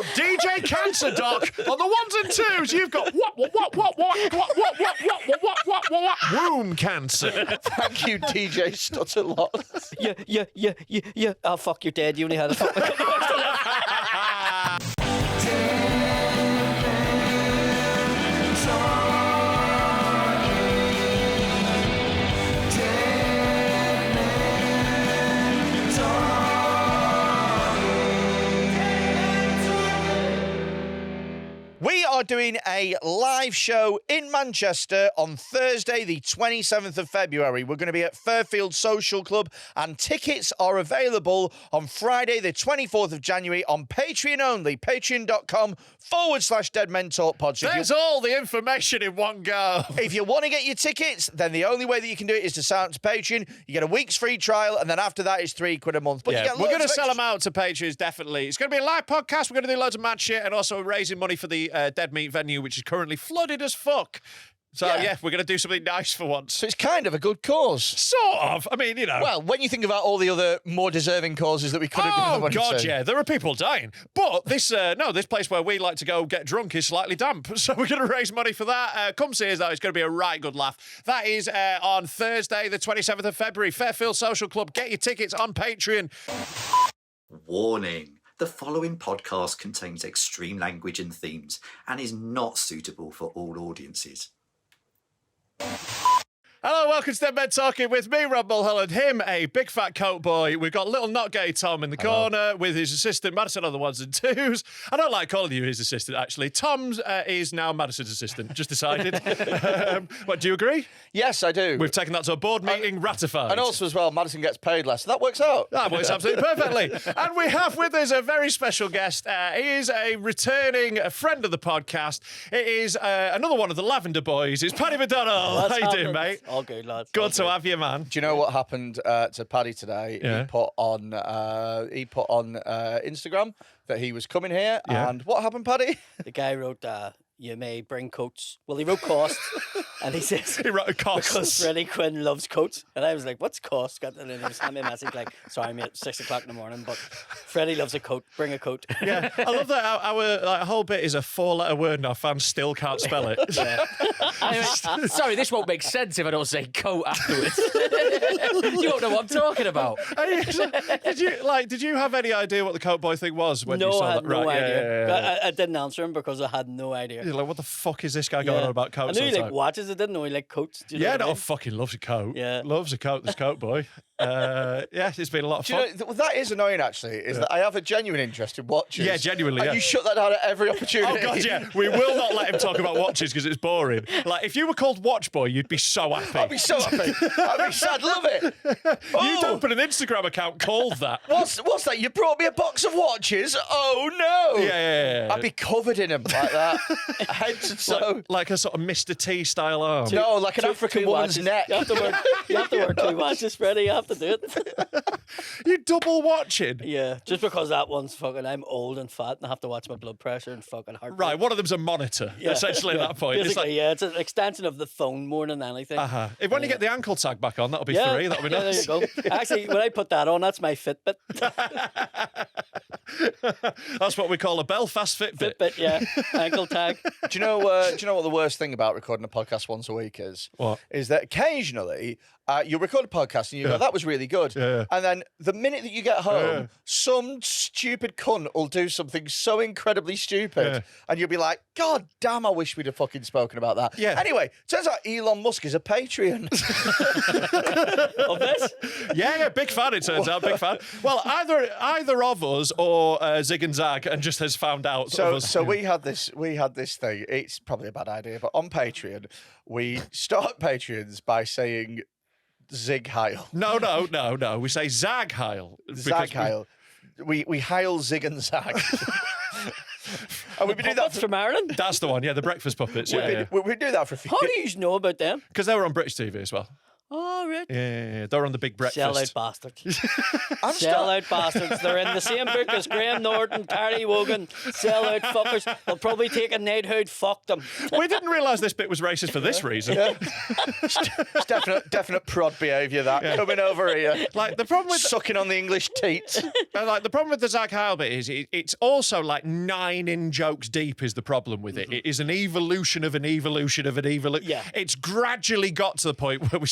DJ Cancer Doc on the ones and twos. You've got what, womb cancer. Thank you, DJ Stutterlot. Yeah. Oh, fuck, you're dead. You only had a fuck. We are doing a live show in Manchester on Thursday, the 27th of February. We're going to be at Fairfield Social Club, and tickets are available on Friday, the 24th of January on Patreon only. Patreon.com/Dead Men Talk Pod. There's all the information in one go. If you want to get your tickets, then the only way that you can do it is to sign up to Patreon. You get a week's free trial, and then after that is £3 a month. But yeah, we're going to sell them out to Patreons, definitely. It's going to be a live podcast. We're going to do loads of mad shit, and also raising money for the Dead Meat venue, which is currently flooded as fuck. So, yeah, we're going to do something nice for once. So it's kind of a good cause. Sort of. I mean, you know. Well, when you think about all the other more deserving causes that we could have given the money to. Oh, God, yeah. There are people dying. But this place where we like to go get drunk is slightly damp. So we're going to raise money for that. Come see us, though. It's going to be a right good laugh. That is on Thursday, the 27th of February, Fairfield Social Club. Get your tickets on Patreon. Warning. The following podcast contains extreme language and themes and is not suitable for all audiences. Hello, welcome to Dead Men Talking with me, Rob Mulholland, him, a big fat coat boy. We've got little not gay Tom in the corner with his assistant, Madison, on the ones and twos. I don't like calling you his assistant, actually. Tom's is now Madison's assistant, just decided. What, do you agree? Yes, I do. We've taken that to a board meeting, ratified. And also as well, Madison gets paid less. So that works out. That works absolutely perfectly. And we have with us a very special guest. He is a returning friend of the podcast. It is another one of the Lavender boys. It's Paddy McDonnell. How you doing, mate? All good, lads. Good to have you, man. Do you know what happened to Paddy today? Yeah. He put on Instagram that he was coming here. Yeah. And what happened, Paddy? The guy wrote, you may bring coats. Well, he wrote cost. And he says... He wrote a cost. Because Freddy Quinne loves coats. And I was like, what's cost? And then he sent me a message like, sorry, mate, 6 o'clock in the morning, but Freddy loves a coat. Bring a coat. Yeah, I love that our whole bit is a 4-letter word and our fans still can't spell it. Yeah. Sorry, this won't make sense if I don't say coat afterwards. You don't know what I'm talking about. Did you have any idea what the coat boy thing was when you No, saw I had that? no Right, idea. yeah. I didn't answer him because I had no idea. You're like, what the fuck is this guy going on about coats? I knew all he the like time? watches. I didn't know he like coats. Do you know Yeah, what I no, mean? fucking loves a coat. Yeah. Loves a coat, this coat boy. Yeah, it's been a lot of Do you fun. know, that is annoying, actually, is that I have a genuine interest in watches. Yeah, genuinely, And yeah. you shut that down at every opportunity. Oh, God, yeah. We will not let him talk about watches because it's boring. Like, if you were called Watch Boy, you'd be so happy. I'd be so happy. I'd be sad. Love it. You'd open an Instagram account called that. What's that? You brought me a box of watches? Oh, no. Yeah. I'd be covered in them like that. Head to toe. Like a sort of Mr. T style arm. No, like an African woman's watches. neck. You have to wear 2 watches, Freddy. You have to do it. You double watching. Yeah, just because that one's fucking... I'm old and fat and I have to watch my blood pressure and fucking heart rate. Right, one of them's a monitor, essentially, at that point. Basically, it's an extension of the phone more than anything. When you get the ankle tag back on, that'll be 3. That'll be nice. There you go. Actually, when I put that on, that's my Fitbit. That's what we call a Belfast Fitbit. Fitbit, yeah. Ankle tag. Do you know what the worst thing about recording a podcast once a week is? What? Is that occasionally you record a podcast and you go, that was really good. Yeah. And then the minute that you get home, some stupid cunt will do something so incredibly stupid. And you'll be like, God damn, I wish we'd have fucking spoken about that. Yeah. Anyway, turns out Elon Musk is a Patreon. Of this? Yeah, big fan, it turns out, big fan. Well, either of us or Zig and Zag and just has found out. So we had this thing. It's probably a bad idea, but on Patreon, we start Patreons by saying Zig Heil. No. We say Zag Heil. Zag Heil. We Heil Zig and Zag. And we've been doing that Puppets from Ireland? That's the one, yeah, the breakfast puppets. Yeah, we do that for a few How do you know about them? because they were on British TV as well. Oh, right. Yeah. They're on the big breakfast. Sellout bastards. Sellout bastards. They're in the same book as Graham Norton, Terry Wogan. Sellout fuckers. They'll probably take a knighthood. Fuck them. We didn't realise this bit was racist for this reason. Yeah. It's definite prod behaviour, that. Coming over here. Like, the problem with... Sucking on the English teats. Like, the problem with the Zach Heil bit is it's also like 9 in-jokes deep is the problem with it. It is an evolution of an evolution of an evolution. Yeah. It's gradually got to the point where we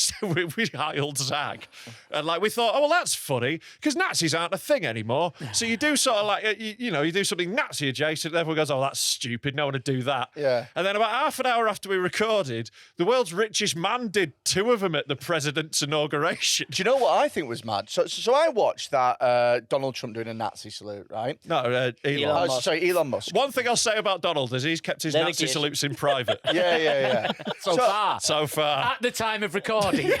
Heiled Zach. And, like, we thought, oh, well, that's funny, because Nazis aren't a thing anymore. So you do sort of, like, you do something Nazi-adjacent, and everyone goes, oh, that's stupid, no one would do that. Yeah. And then about half an hour after we recorded, the world's richest man did 2 of them at the president's inauguration. Do you know what I think was mad? So I watched that Donald Trump doing a Nazi salute, right? No, Elon. Sorry, Elon Musk. One thing I'll say about Donald is he's kept his Nazi Dedication. salutes in private. Yeah. So far. At the time of recording.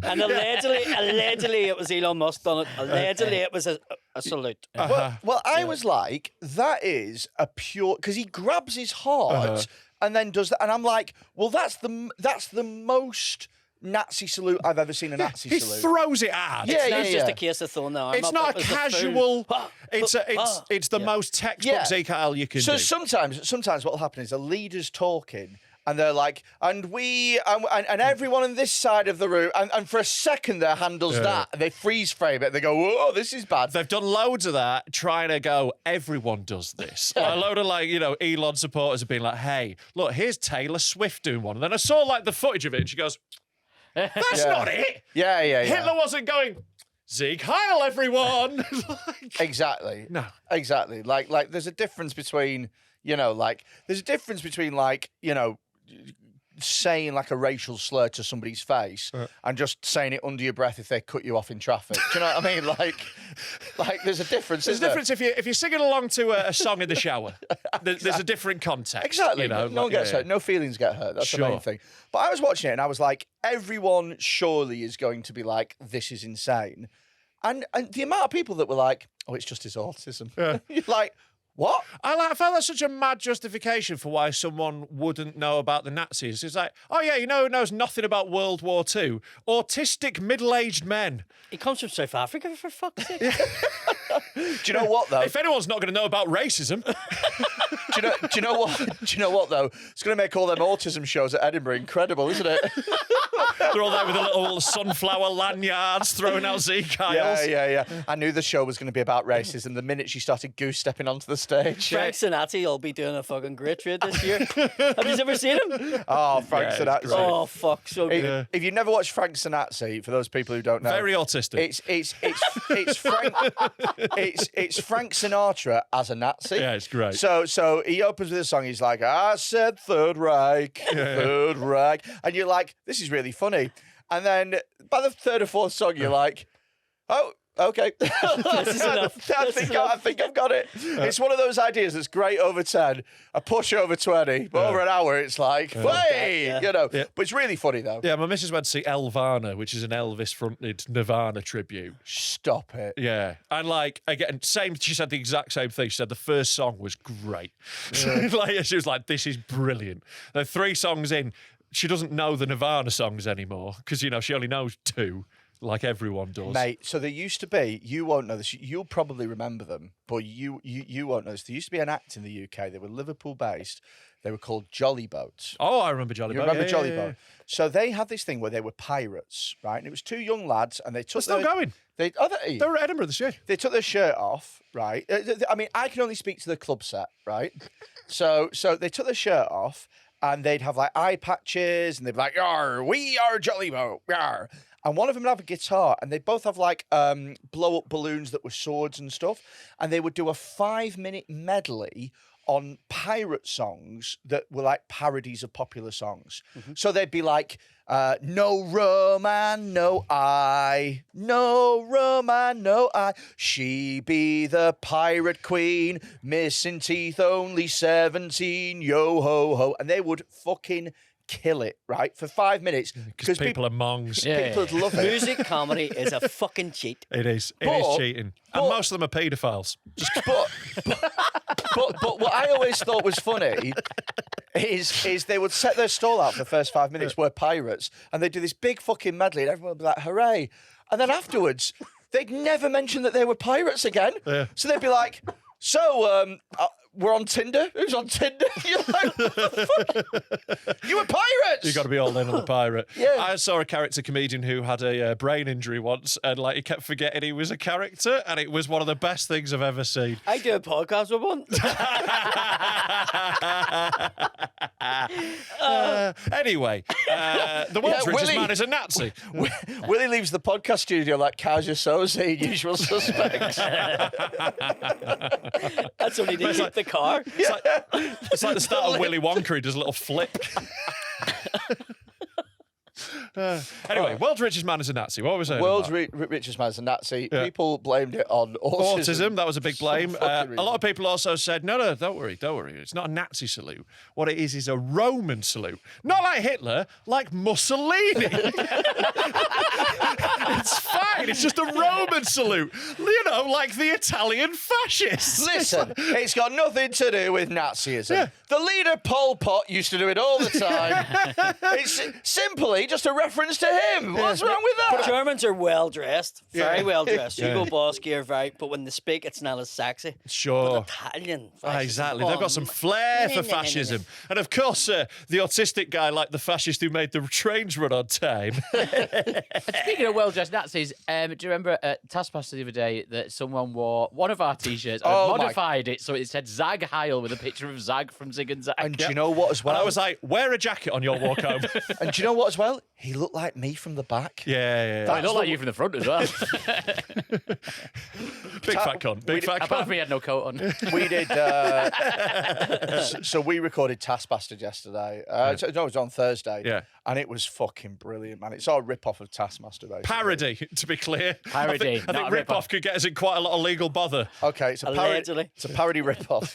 And allegedly it was Elon Musk done it. Allegedly it was a salute. Well, I was like, that is a pure... Because he grabs his heart and then does that. And I'm like, well, that's the most Nazi salute I've ever seen a Nazi He throws throws it hard. Yeah, It's just a case of throwing the arm It's up. not It a was casual. full- It's the most textbook Zeke Heil you can So do. sometimes what will happen is a leader's talking and they're like, and we, and everyone on this side of the room, and for a second their hand does that, and they freeze frame it, and they go, whoa, this is bad. They've done loads of that, trying to go, everyone does this. A load of, like, Elon supporters have been like, hey, look, here's Taylor Swift doing one. And then I saw, like, the footage of it, and she goes, that's not it. Yeah. Hitler wasn't going, Zeke Heil, everyone. Exactly. No. Exactly. Like there's a difference between, saying like a racial slur to somebody's face and just saying it under your breath if they cut you off in traffic. Do you know what I mean? Like there's a difference. There's a difference if you're singing along to a song in the shower. There's a different context. Exactly. No one gets hurt. No feelings get hurt. That's the main thing. But I was watching it and I was like, everyone surely is going to be like, this is insane. And the amount of people that were like, oh, it's just his autism. You're like, what? I found that such a mad justification for why someone wouldn't know about the Nazis. It's like, oh yeah, who knows nothing about World War II? Autistic middle-aged men. He comes from South Africa, for fuck's sake. Do you know what though? If anyone's not going to know about racism, do you know what? Do you know what though? It's going to make all them autism shows at Edinburgh incredible, isn't it? they're all there with the little sunflower lanyards throwing out Zeke Heils. Yeah. I knew the show was going to be about racism the minute she started goose stepping onto the stage. Frank Sinatra will be doing a fucking great trade this year. Have you ever seen him? Oh, Frank Sinatra. Oh, fuck, so good. If you've never watched Frank Sinatra, for those people who don't know, Very autistic. It's Frank Sinatra as a Nazi. Yeah, it's great. So he opens with a song. He's like, I said Third Reich, Third Reich, and you're like, this is really funny. And then by the third or fourth song, you're like, oh. Okay, This is enough. I think I've got it. It's one of those ideas that's great over 10, a push over 20, but over an hour it's like, hey, But it's really funny though. Yeah, my missus went to see Elvana, which is an Elvis-fronted Nirvana tribute. Stop it. Yeah, and like again, she said the exact same thing. She said the first song was great. Like she was like, "This is brilliant." Then 3 songs in, she doesn't know the Nirvana songs anymore because she only knows 2. Like everyone does. Mate, so there used to be, you won't know this, you'll probably remember them, but you won't know this. There used to be an act in the UK, they were Liverpool-based, they were called Jolly Boats. Oh, I remember Jolly Boat. You remember Jolly Boat? Boat? So they had this thing where they were pirates, right? And it was 2 young lads, and they took They're still going. They were at Edinburgh this year. They took their shirt off, right? I mean, I can only speak to the club set, right? So they took their shirt off, and they'd have like eye patches, and they'd be like, "Yar, we are Jolly Boat, yar." And one of them would have a guitar, and they both have like blow-up balloons that were swords and stuff. And they would do a 5-minute medley on pirate songs that were like parodies of popular songs. So they'd be like, no rum and no I, no rum and no I. She be the pirate queen, missing teeth only 17, yo ho ho. And they would fucking kill it, right, for 5 minutes because people are mongs. People would love it. Music comedy is a fucking cheat. It is. It is cheating, and most of them are paedophiles. But what I always thought was funny, is they would set their stall out for the first 5 minutes, were pirates, and they'd do this big fucking medley, and everyone would be like, hooray. And then afterwards, they'd never mention that they were pirates again. Yeah. So they'd be like, so, we're on Tinder? Who's on Tinder? You're like, what the fuck? You were pirates! You got to be all in on the pirate. Yeah. I saw a character comedian who had a brain injury once, and like he kept forgetting he was a character, and it was one of the best things I've ever seen. I do a podcast with one. Anyway, the world's richest Willie- man is a Nazi. Willie leaves the podcast studio like Kaiser Soze, Usual Suspects. That's only to keep the car. It's like the start of Willy Wonka. He does a little flip. Anyway, world's richest man is a Nazi. What was I saying? World's richest man is a Nazi. Yeah. People blamed it on autism. Autism, that was a big blame. fucking A lot of people also said, no, don't worry. It's not a Nazi salute. What it is a Roman salute. Not like Hitler, like Mussolini. It's fine. It's just a Roman salute. You know, like the Italian fascists. Listen, it's got nothing to do with Nazism. Yeah. The leader Pol Pot used to do it all the time. It's simply just a reference to him. What's wrong with that? Germans are well dressed, very well dressed. Yeah. Hugo Boss gear, very, but when they speak, it's not as sexy. Sure. Italian. Exactly. They've got some flair for fascism. And of course, the autistic guy, like the fascist who made the trains run on time. Speaking of well-dressed Nazis, do you remember at Taskmaster the other day that someone wore one of our T-shirts and modified it so it said Zag Heil with a picture of Zag from Zig and Zag? And do you know what as well? And I was like, wear a jacket on your walk home. And do you know what as well? He looked like me from the back. Yeah. I look like you from the front as well. Big fat cunt. Big fat Apart cunt. from he had no coat on. We did. So we recorded Taskmasters yesterday. No, it was on Thursday. Yeah. And it was fucking brilliant, man. It's all a rip-off of Taskmaster, basically. Parody, to be clear. Parody, I think not a rip-off could get us in quite a lot of legal bother. Okay, it's a Allegedly. parody. It's a parody rip-off.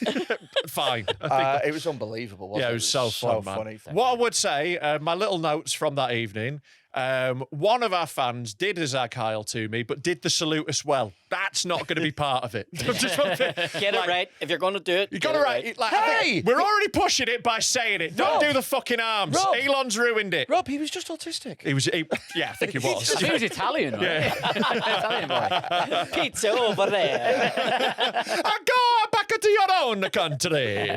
Fine. It was unbelievable, wasn't it? Yeah, it was so fun, man. funny. What I would say, my little notes from that evening, one of our fans did a Zag Heil to me, but did the salute as well. That's not going to be part of it. Get it right. If you're going to do it, You got it right. Like, Hey! we're already pushing it by saying it. Don't Rob! do the fucking arms. Rob! Elon's ruined it. Rob, he was just autistic. Yeah, I think he was. He was Italian, right? Italian boy. pizza over there. Go back to your own country.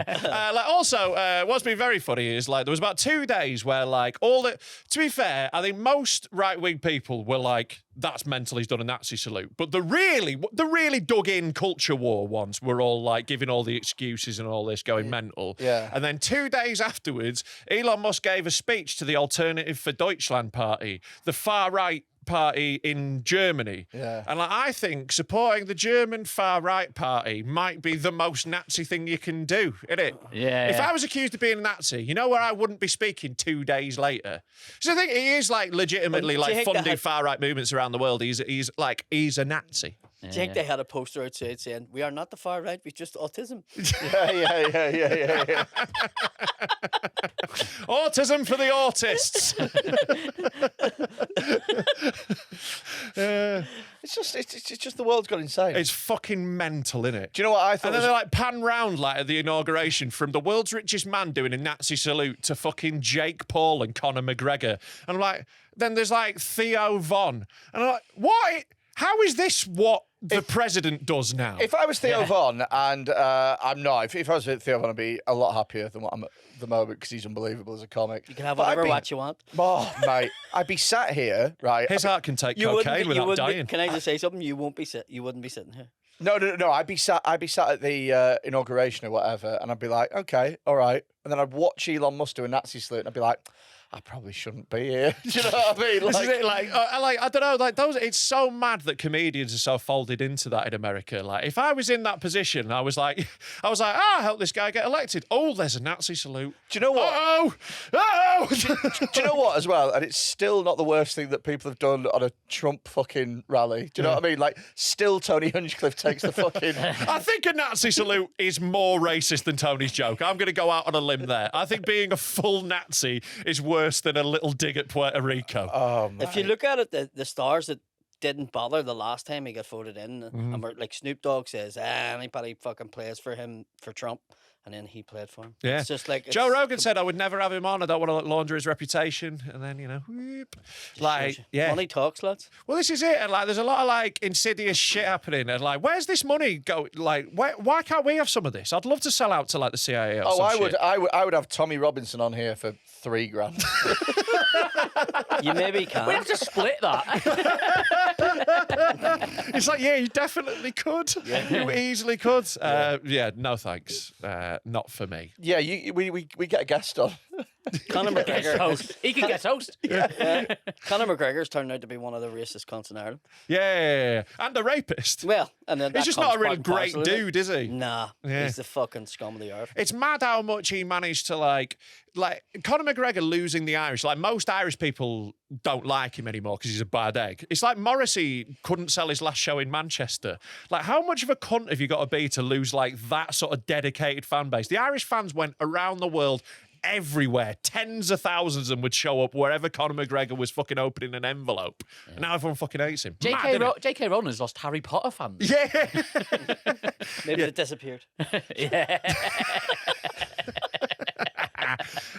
Also, what's been very funny is like there was about 2 days where like to be fair, I think most right-wing people were like, that's mental, he's done a Nazi salute. But the really dug in culture war ones were all like giving all the excuses and all this going mental. Yeah. And then 2 days afterwards, Elon Musk gave a speech to the Alternative for Deutschland party, the far-right party in Germany. Yeah. And like, I think supporting the German far-right party might be the most Nazi thing you can do, innit? Yeah, If yeah. I was accused of being a Nazi, you know where I wouldn't be speaking 2 days later? So I think he is like legitimately Do you like think funding that- far-right movements around the world. He's a Nazi. Do you think they had a poster outside saying, "We are not the far right, we just autism"? Yeah. Autism for the autists. It's just the world's gone insane. It's fucking mental, innit? Do you know what I thought? And then they like pan round like at the inauguration from the world's richest man doing a Nazi salute to fucking Jake Paul and Conor McGregor. And I'm like, then there's like Theo Von. And I'm like, what? How is this what the president does now? If I was Theo Von, and I'm not, if I was Theo Von, I'd be a lot happier than what I'm at the moment because he's unbelievable as a comic. You can have But I'd whatever be- watch you want. Oh, mate, I'd be sat here, right? His heart can take You wouldn't cocaine be- you without wouldn't be- dying. Can I just say something? You wouldn't be sitting here. No. I'd be sat at the inauguration or whatever, and I'd be like, okay, all right, and then I'd watch Elon Musk do a Nazi salute, and I'd be like, I probably shouldn't be here. Do you know what I mean? This is it, I don't know, like those. It's so mad that comedians are so folded into that in America. Like, if I was in that position, I was like, I help this guy get elected. Oh, there's a Nazi salute. Do you know what? Oh. Do you know what as well? And it's still not the worst thing that people have done on a Trump fucking rally. Do you know what I mean? Like, still Tony Hinchcliffe takes the fucking... I think a Nazi salute is more racist than Tony's joke. I'm going to go out on a limb there. I think being a full Nazi is worse than a little dig at Puerto Rico. Oh, man. If you look at it, the stars that didn't bother the last time he got voted in, and we're, like Snoop Dogg says, anybody fucking plays for him for Trump, And then he played for him. Yeah. It's just like Joe Rogan said I would never have him on. I don't want to launder his reputation. And then, whoop. Like, yeah. Money talks, lads. Well, this is it. And like, there's a lot of like insidious shit happening. And like, where's this money go? Like, why can't we have some of this? I'd love to sell out to like the CIA. Or some shit. I would have Tommy Robinson on here for $3,000. You maybe can. We have to split that. It's like, yeah, you definitely could. You easily could. Yeah, no thanks. Not for me. Yeah, we get a guest on. Conor McGregor. Host. He can get host. Yeah. Conor McGregor's turned out to be one of the racist cunts in Ireland. Yeah. And a rapist. Well, and then He's just not a really great dude, is he? Nah, Yeah. he's the fucking scum of the earth. It's mad how much he managed to like Conor McGregor losing the Irish. Like most Irish people don't like him anymore because he's a bad egg. It's like Morrissey couldn't sell his last show in Manchester. Like how much of a cunt have you got to be to lose like that sort of dedicated fan base? The Irish fans went around the world. Everywhere, tens of thousands of them would show up wherever Conor McGregor was fucking opening an envelope. And now everyone fucking hates him. J.K. Rowling's lost Harry Potter fans. Yeah. Maybe it disappeared.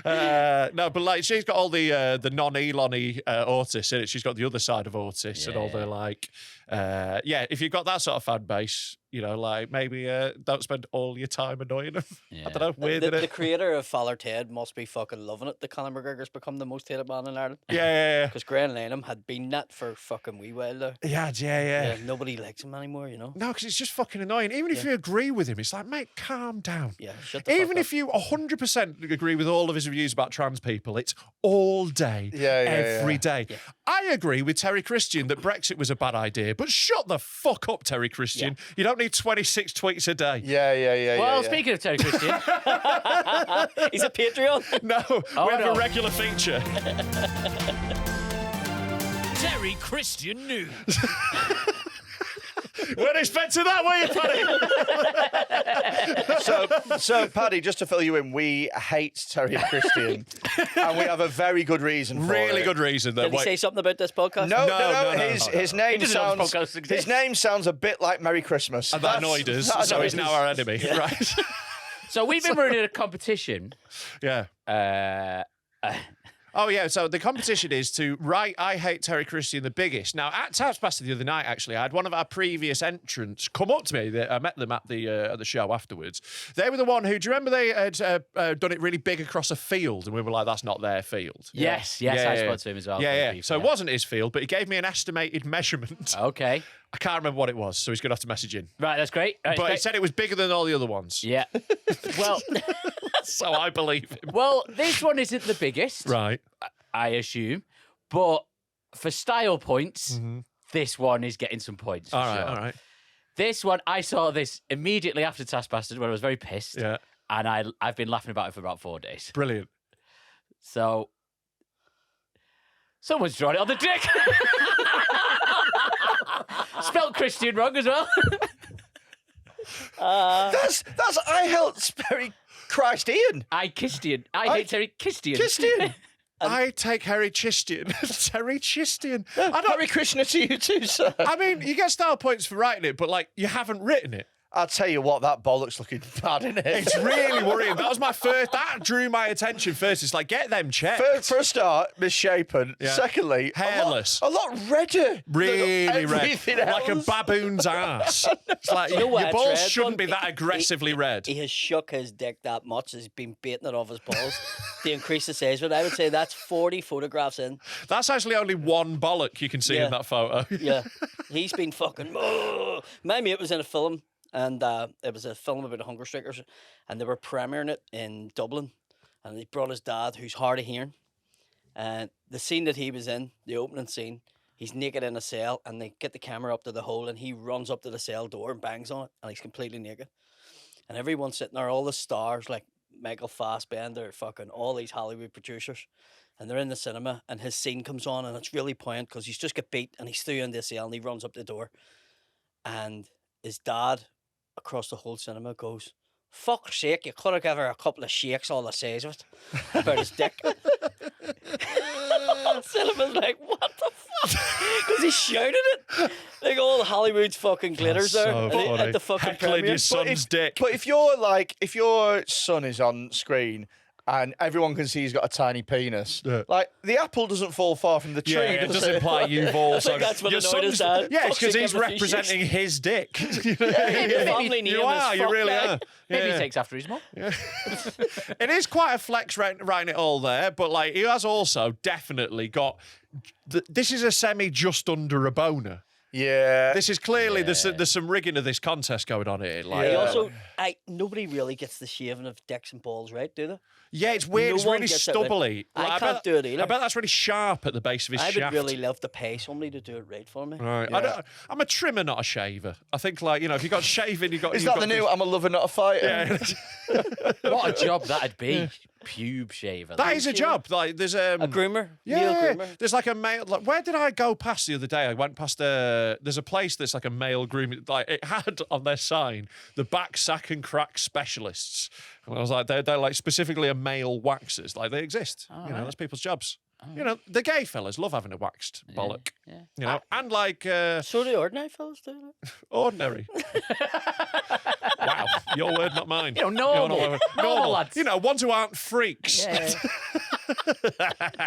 No, but like she's got all the non-Elon-y autists in it. She's got the other side of autists and all the like. If you've got that sort of fan base, like maybe don't spend all your time annoying them. Yeah. I don't know. Weird, The creator of Father Ted must be fucking loving it that Conor McGregor's become the most hated man in Ireland. Yeah. Because Graham Lanham had been that for fucking wee while there. Yeah. Nobody likes him anymore, No, because it's just fucking annoying. Even if you agree with him, it's like, mate, calm down. Yeah, shut the fuck Even up. if you 100% agree with all of his views about trans people, it's all day, every day. Yeah. I agree with Terry Christian that Brexit was a bad idea, but shut the fuck up, Terry Christian. Yeah. You don't need 26 tweets a day. Yeah. Well, speaking of Terry Christian, he's a Patreon. No, we have a regular feature. Terry Christian News. Weren't expecting that, were you, Paddy? So, Paddy, just to fill you in, we hate Terry Christian, and we have a very good reason for it. Really good reason. Did he say something about this podcast? No. His name sounds a bit like Merry Christmas. And that annoyed us, so he's now our enemy. Yeah. Right. So we've been running a competition. Yeah. Oh, yeah. So the competition is to write I Hate Terry Christian the biggest. Now, at Taskmaster the other night, actually, I had one of our previous entrants come up to me. I met them at the show afterwards. They were the one who, do you remember they had done it really big across a field? And we were like, that's not their field. Yes, I spoke to him as well. Yeah. So it wasn't his field, but he gave me an estimated measurement. Okay. I can't remember what it was, so he's going to have to message in. Right, that's great. But he said it was bigger than all the other ones. Yeah. Well, so I believe him. Well, this one isn't the biggest. Right. I assume. But for style points, this one is getting some points. All right. This one, I saw this immediately after Taskmaster when I was very pissed. Yeah. And I've been laughing about it for about 4 days. Brilliant. So, someone's drawn it on the dick. Spelled Christian wrong as well. That's I hate Terry Christian. I hate Terry Christian. Christian. I take Harry Chistian. Terry Chistian. Harry Krishna to you too, sir. I mean, you get style points for writing it, but like you haven't written it. I'll tell you what, that bollock's looking bad, isn't it? It's really worrying. That was my first. That drew my attention first. It's like, get them checked. For a start, misshapen. Yeah. Secondly, hairless. A lot redder. Really red. Else. Like a baboon's ass. It's like, your balls shouldn't be that aggressively red. He has shook his dick that much. He's been baiting it off his balls to increase the size of it. I would say that's 40 photographs in. That's actually only one bollock you can see in that photo. Yeah. He's been fucking... My mate was in a film. And it was a film about the hunger strikers, and they were premiering it in Dublin. And he brought his dad, who's hard of hearing. And the scene that he was in, the opening scene, he's naked in a cell, and they get the camera up to the hole, and he runs up to the cell door and bangs on it, and he's completely naked. And everyone's sitting there, all the stars, like Michael Fassbender, fucking all these Hollywood producers, and they're in the cinema, and his scene comes on, and it's really poignant because he's just got beat, and he's through in the cell, and he runs up the door, and his dad across the whole cinema goes, fuck's sake, you could have given her a couple of shakes all the size of it about his dick. whole cinema's like, what the fuck? Because he shouted it. Like all Hollywood's fucking glitters That's there so at funny. the fucking Heckling premiere. your son's dick. But if your son is on screen and everyone can see he's got a tiny penis, like the apple doesn't fall far from the tree. Yeah, it does does imply you've also. that's what your annoyed his son's- dad. Yeah, it's Fuck's because sake, he's I'm a few representing his dick. The family name You is are, you fuck really me. are. Maybe Yeah. he takes after his mum. It is quite a flex writing it all there, but like he has also definitely got. This is a semi just under a boner. Yeah. This is clearly there's some rigging of this contest going on here. Like, He also, nobody really gets the shaving of dicks and balls right, do they? yeah, it's weird. No it's one really gets it right. stubbly. I bet can't do it either. I bet that's really sharp at the base of his I shaft. would really love to pay somebody to do it right for me. Right. Yeah. I'm a trimmer, not a shaver. I think, like, if you got shaving, you got. Is you've that the got new I'm a lover, not a fighter? Yeah. What a job that'd be. Pube shaver. That is a job. Like, there's A groomer? Male Yeah, groomer? there's like a male. Like, where did I go past the other day? I went past there's a place that's like a male grooming. Like it had on their sign the back sack and crack specialists, and I was like, they're like specifically a male waxers. Like they exist. That's people's jobs. The gay fellas love having a waxed bollock. Yeah. And like So do ordinary fellas do that. ordinary. Wow, your word, not mine. Normal. Normal lads. Ones who aren't freaks. Yeah.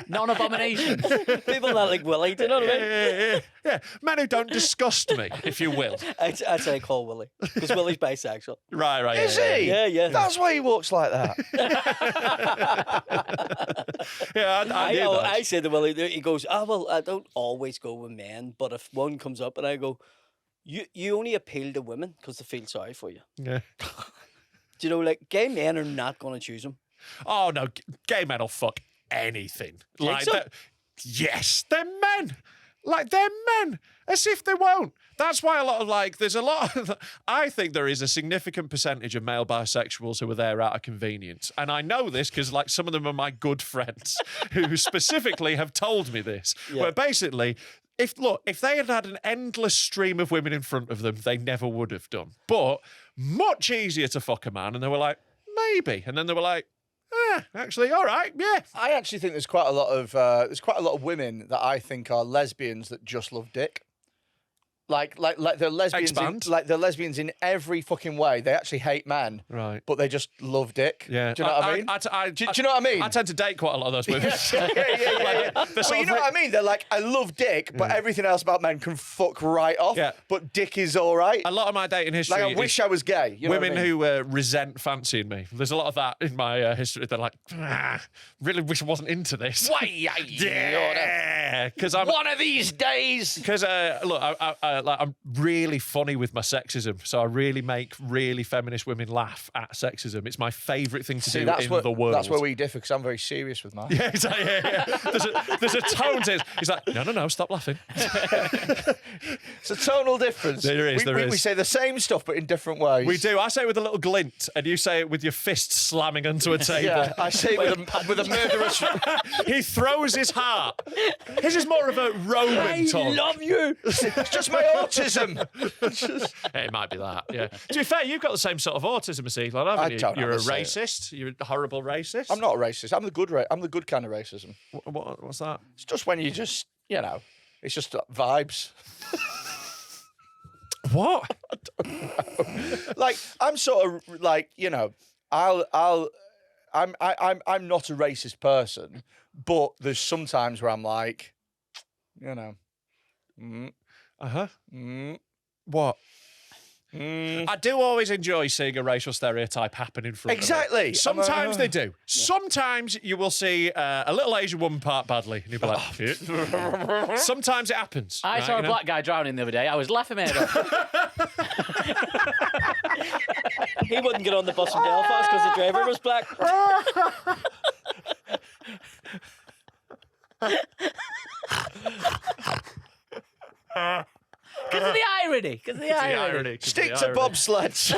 Non-abominations. People that like Willie, do you know what I mean? Yeah. Men who don't disgust me, if you will. I'd say call Willie, because Willie's bisexual. Right. Is yeah, he? Yeah. That's why he walks like that. Yeah, I knew that. I said to Willie, he goes, well, I don't always go with men, but if one comes up and I go, you only appeal to women because they feel sorry for you. Yeah. Do you know, like, gay men are not going to choose them. Oh no, gay men will fuck anything. Like so? yes, they're men. Like they're men. As if they won't. That's why I think there is a significant percentage of male bisexuals who are there out of convenience. And I know this because like some of them are my good friends who specifically have told me this. Yeah. Where basically if they had had an endless stream of women in front of them, they never would have done. But much easier to fuck a man. And they were like, maybe. And then they were like, actually, all right, yeah. I actually think there's quite a lot of women that I think are lesbians that just love dick. Like they're lesbians. Expand. Like they're lesbians in every fucking way. They actually hate men, Right. but they just love dick. Yeah. Do you know what I mean? Do you know what I mean? I tend to date quite a lot of those women. Yeah. But you know what I mean? They're like, I love dick, but everything else about men can fuck right off. Yeah. But dick is all right. A lot of my dating history Like, I wish I was gay. You know women what I mean? who resent fancying me. There's a lot of that in my history. They're like, really wish I wasn't into this. Why? Yeah, because I'm One of these days. because look, I'm really funny with my sexism, so I really make really feminist women laugh at sexism. It's my favourite thing to do in the world. That's where we differ, because I'm very serious with mine. Yeah, it's like, yeah. There's a tone to it. He's like, no, stop laughing. It's a tonal difference. There is. We say the same stuff, but in different ways. We do. I say it with a little glint, and you say it with your fist slamming onto a table. Yeah, I say it with a murderous. He throws his heart. His is more of a Roman tone. love you. It's just my autism. It might be that, yeah. To be fair, you've got the same sort of autism as Elon, haven't you? don't You're a have the same. racist. You're a horrible racist. I'm not a racist. I'm the good kind of racism. What's that? It's just when you just, it's just vibes. What? Like, I'm sort of like, I'm not a racist person, but there's sometimes where I'm like, What? I do always enjoy seeing a racial stereotype happen in front of Exactly. me. Sometimes they do. Sometimes you will see a little Asian woman part badly, and you'll be like, "Yeah." Sometimes it happens. I saw a black guy drowning the other day. I was laughing my head off. He wouldn't get on the bus in Belfast because the driver was black. Because of the irony. Because of the irony. stick to bobsleds.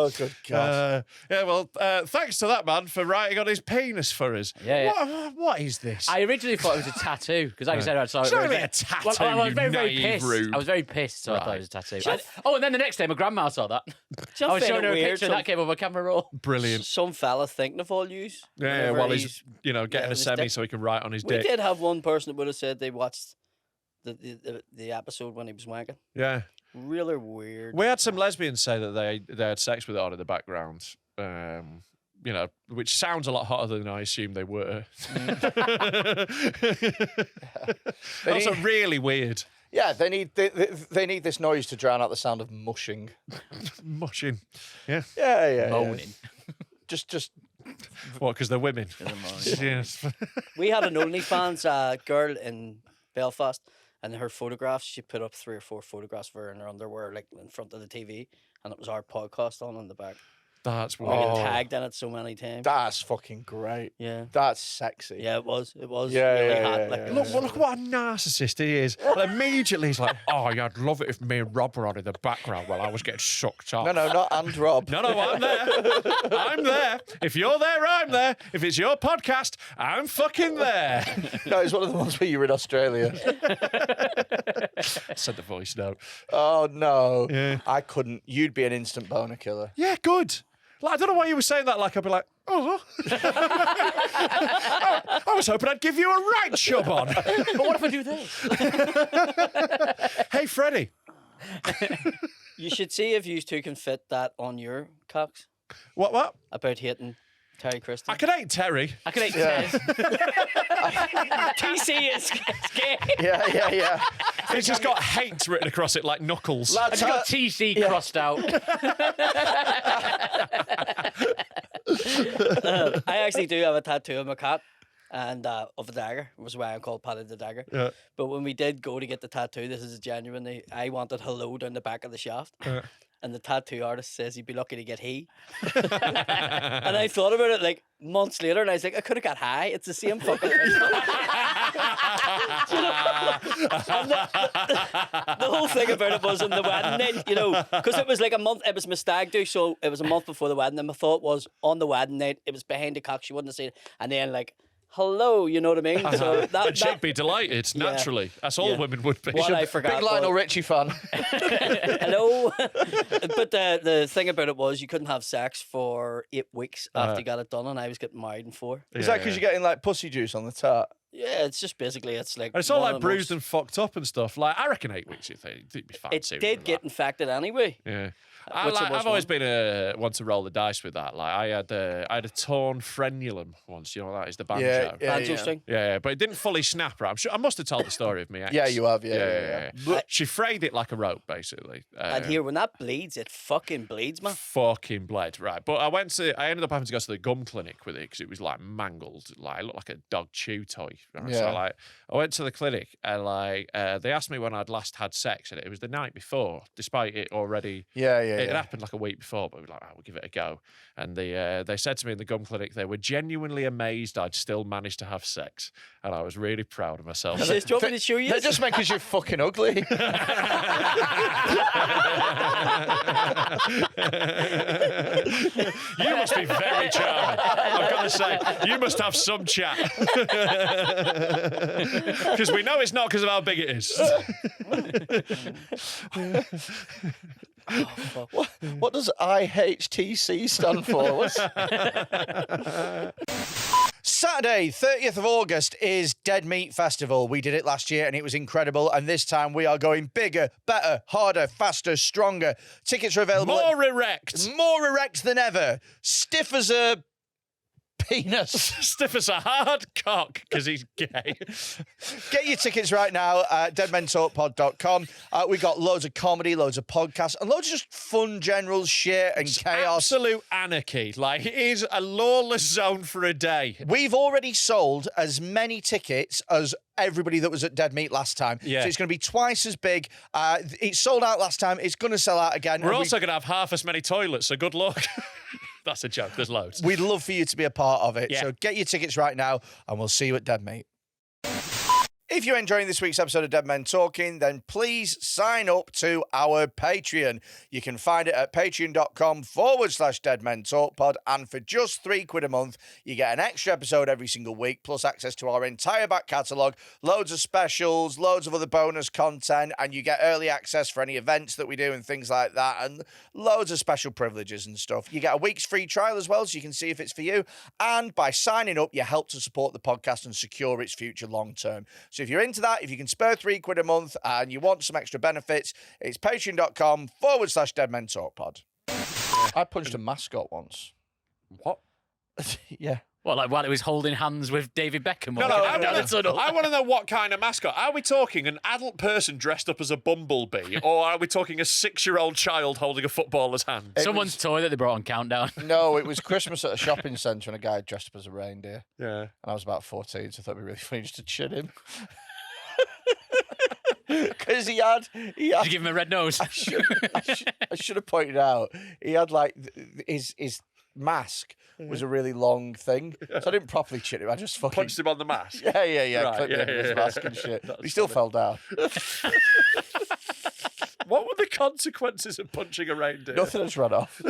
Oh, good God. Yeah, well, thanks to that man for writing on his penis for us. Yeah. What is this? I originally thought it was a tattoo because, like I said, I saw It's it. not really a tattoo, I was you very naive pissed. rube. I was very pissed, so I thought Right. it was a tattoo. And then the next day, my grandma saw that. I was showing her a picture, and that came over a camera roll. Brilliant. Some fella thinking of all yous. Yeah, whenever while he's getting a his semi dick. so he can write on his We dick. did have one person that would have said they watched the episode when he was wanking. Yeah. Really weird. We had some lesbians say that they had sex with it on in the background. Which sounds a lot hotter than I assumed they were. Also really weird. Yeah, they need this noise to drown out the sound of mushing. Mushing. Yeah. Yeah. Moaning. Just What, because they're women? Yes. We had an OnlyFans girl in Belfast, and her photographs, she put up 3 or 4 photographs of her in her underwear, like in front of the TV, and it was our podcast on in the back. That's We weird. got tagged in it so many times. that's fucking great. Yeah. That's sexy. Yeah, it was. It was Yeah, really yeah, hot. yeah, like, yeah. it Look, was- look what a narcissist he is. And immediately he's like, oh, yeah, I'd love it if me and Rob were on in the background while I was getting sucked off. No, not and Rob. No, I'm there. I'm there. If you're there, I'm there. If it's your podcast, I'm fucking there. No, it's one of the ones where you were in Australia. Send the voice note. Oh no, Yeah. I couldn't. You'd be an instant boner killer. Yeah, good. Like, I don't know why you were saying that. Like, I'd be like, oh. I was hoping I'd give you a right shove on. But what if I do this? Hey, Freddy. You should see if you two can fit that on your cocks What? about hating Terry Christie. I could hate Terry. I could eat Yeah. 10. TC is gay. Yeah. It's just got hate written across it like knuckles. I Lads, just got TC crossed out. I actually do have a tattoo of my cat and of a dagger. It was why I called Paddy the Dagger. Yeah. But when we did go to get the tattoo, this is genuinely, I wanted hello down the back of the shaft. And the tattoo artist says he'd be lucky to get he. And I thought about it like months later, and I was like, I could have got high. It's the same fucking person. And the whole thing about it was on the wedding night, because it was like a month, it was my stag do, so it was a month before the wedding, and my thought was on the wedding night, it was behind the cock, she wouldn't have seen it, and then like, hello, you know what I mean? So And she'd be delighted, naturally. That's all women would be. What I forgot big Lionel was- Richie fan. Hello. But the thing about it was you couldn't have sex for 8 weeks after you got it done, and I was getting married in 4. Is that because you're getting like pussy juice on the tart? Yeah, it's just basically, it's like... And it's all one like of the bruised most- and fucked up and stuff. Like, I reckon 8 weeks, you'd be fine. It sooner did than get that. infected anyway. Yeah. Which it was I've always one. been one to roll the dice with that. Like, I had a torn frenulum once. You know what that is, the banjo. Yeah. Banjo string. Yeah, but it didn't fully snap her. I'm sure I must have told the story of me ex. Yeah, you have. Yeah. Yeah. She frayed it like a rope, basically. And here, when that bleeds, it fucking bleeds, man. Fucking bled, right? But I ended up having to go to the gum clinic with it because it was like mangled, like it looked like a dog chew toy. Right? So Yeah. like, I went to the clinic and like they asked me when I'd last had sex, and it was the night before, despite it already. Yeah. It had happened like a week before, but we were like, we'll give it a go. And they said to me in the gum clinic, they were genuinely amazed I'd still managed to have sex, and I was really proud of myself. He says, do you want me to show you? They just make because you're fucking ugly. You must be very charming. I've got to say, you must have some chat. Because we know it's not because of how big it is. What does IHTC stand for? Saturday, 30th of August is Dead Meat Festival. We did it last year and it was incredible. And this time we are going bigger, better, harder, faster, stronger. Tickets are available. More erect. More erect than ever. Stiff as a penis. Stiff as a hard cock because he's gay. Get your tickets right now at deadmentalkpod.com. We got loads of comedy, loads of podcasts, and loads of just fun general shit and chaos. Absolute anarchy. Like, it is a lawless zone for a day. We've already sold as many tickets as everybody that was at Dead Meat last time. Yeah. So it's going to be twice as big. It sold out last time. It's going to sell out again. We're And also going to have half as many toilets, so good luck. That's a joke. There's loads. we'd love for you to be a part of it. Yeah. So get your tickets right now and we'll see you at Dead Meat. If you're enjoying this week's episode of Dead Men Talking, then please sign up to our Patreon. You can find it at patreon.com/deadmentalkpod. And for just £3 a month, you get an extra episode every single week, plus access to our entire back catalogue, loads of specials, loads of other bonus content, and you get early access for any events that we do and things like that, and loads of special privileges and stuff. You get a week's free trial as well, so you can see if it's for you. And by signing up, you help to support the podcast and secure its future long term. So if you're into that, if you can spare £3 a month and you want some extra benefits, it's patreon.com/deadmentalkpod. I punched a mascot once. What? Yeah. Well, like while it was holding hands with David Beckham. No, I want to know what kind of mascot. Are we talking an adult person dressed up as a bumblebee, or are we talking a 6-year-old child holding a footballer's hand? Someone's toy that they brought on Countdown. No, it was Christmas at a shopping centre and a guy dressed up as a reindeer. Yeah. And I was about 14, so I thought it'd be really funny just to chin him. Because he had... Did you give him a red nose? I should have pointed out, he had like his mask was a really long thing, so I didn't properly chin him. I just fucking Punched him on the mask. Yeah. Right, Clipped him with his mask and shit. But he still fell down. What were the consequences of punching a reindeer? Nothing has run off.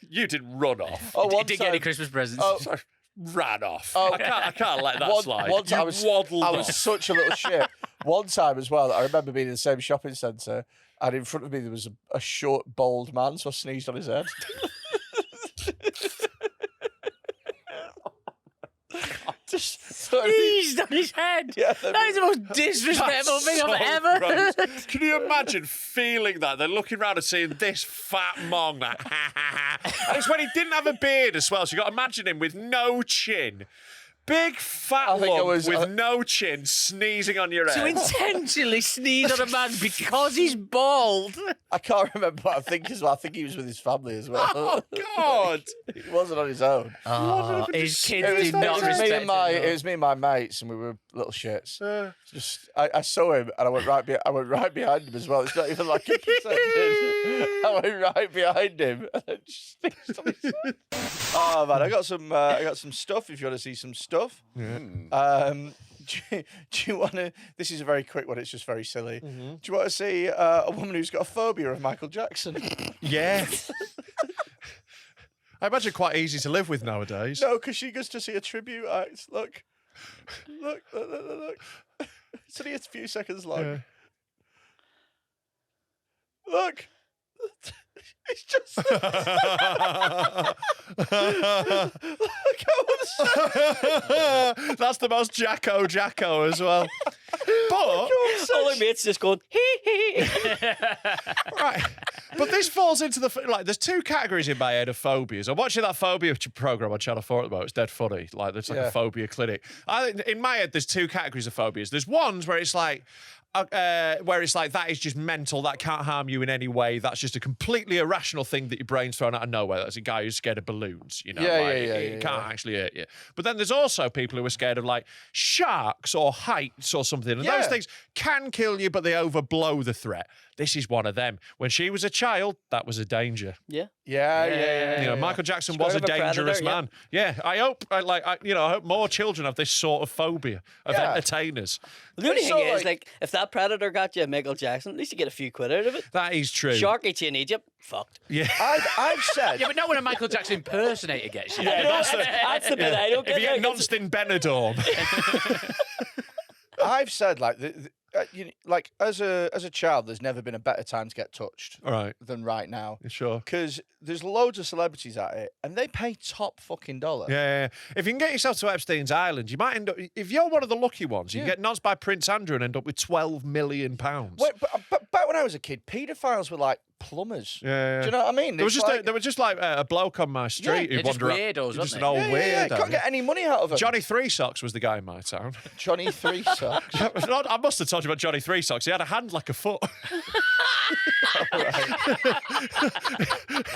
You didn't run off. Oh, Did you get any Christmas presents? Sorry, ran off. Oh. I can't let that slide. Once You I was waddled off. such a little shit. One time as well, I remember being in the same shopping centre, and in front of me there was a short, bald man, so I sneezed on his head. Just Sneezed on his head. Yeah, That is the most disrespectful thing So I've ever gross. heard. Can you imagine feeling that? They're looking around and seeing this fat mong, like, ha, ha, ha. And it's when he didn't have a beard as well, so you got to imagine him with no chin. Big fat lump with no chin sneezing on your To head. intentionally sneeze on a man because he's bald. I can't remember what I think as well. I think he was with his family as well. Oh, God. He wasn't on his own. Oh, his kids did It not was respect me and my him. it was me and my mates, and we were little shits. Just I saw him, and I went right behind him as well. It's not even like a percentage. I went right behind him, and then just sneezed on his head. Oh man, I got some stuff. If you want to see some stuff, do you want to? This is a very quick one. It's just very silly. Do you want to see a woman who's got a phobia of Michael Jackson? Yeah. I imagine quite easy to live with nowadays. No, because she goes to see a tribute act. Look. It's only a few seconds long. Yeah. Look. It's just. Look how upset. That's the most Jacko as well. But All the mates just going, hee hee. right, but this falls into there's two categories in my head of phobias. I'm watching that phobia program on Channel 4 at the moment. It's dead funny. Like there's like a phobia clinic. In my head, there's two categories of phobias. There's ones where it's like that is just mental, that can't harm you in any way, that's just a completely irrational thing that your brain's thrown out of nowhere. That's a guy who's scared of balloons, you know, it can't actually hurt you. But then there's also people who are scared of like sharks or heights or something, and those things can kill you, but they overblow the threat. This is one of them. When she was a child, that was a danger. Yeah. You know, Michael Jackson was a dangerous man. Yeah, I hope more children have this sort of phobia of entertainers. The only thing is, like, if that predator got you, Michael Jackson, at least you get a few quid out of it. That is true. Shark eats you in Egypt, fucked. Yeah. I've said. Yeah, but not when a Michael Jackson impersonator gets you. Yeah, that's the bit I don't get. If you get nonced in Benidorm. I've said like like as a child, there's never been a better time to get touched than right now. Sure. Because there's loads of celebrities at it, and they pay top fucking dollar. Yeah. If you can get yourself to Epstein's Island, you might end up. If you're one of the lucky ones, you can get nonced by Prince Andrew and end up with £12 million. Wait, but back when I was a kid, paedophiles were like plumbers. Yeah. Do you know what I mean? There was just a bloke on my street who just wandered weirdos, just an weren't old they? weirdo. Can't get any money out of them. Johnny Three Socks was the guy in my town. Johnny Three Socks. I must have told you about Johnny Three Socks. He had a hand like a foot.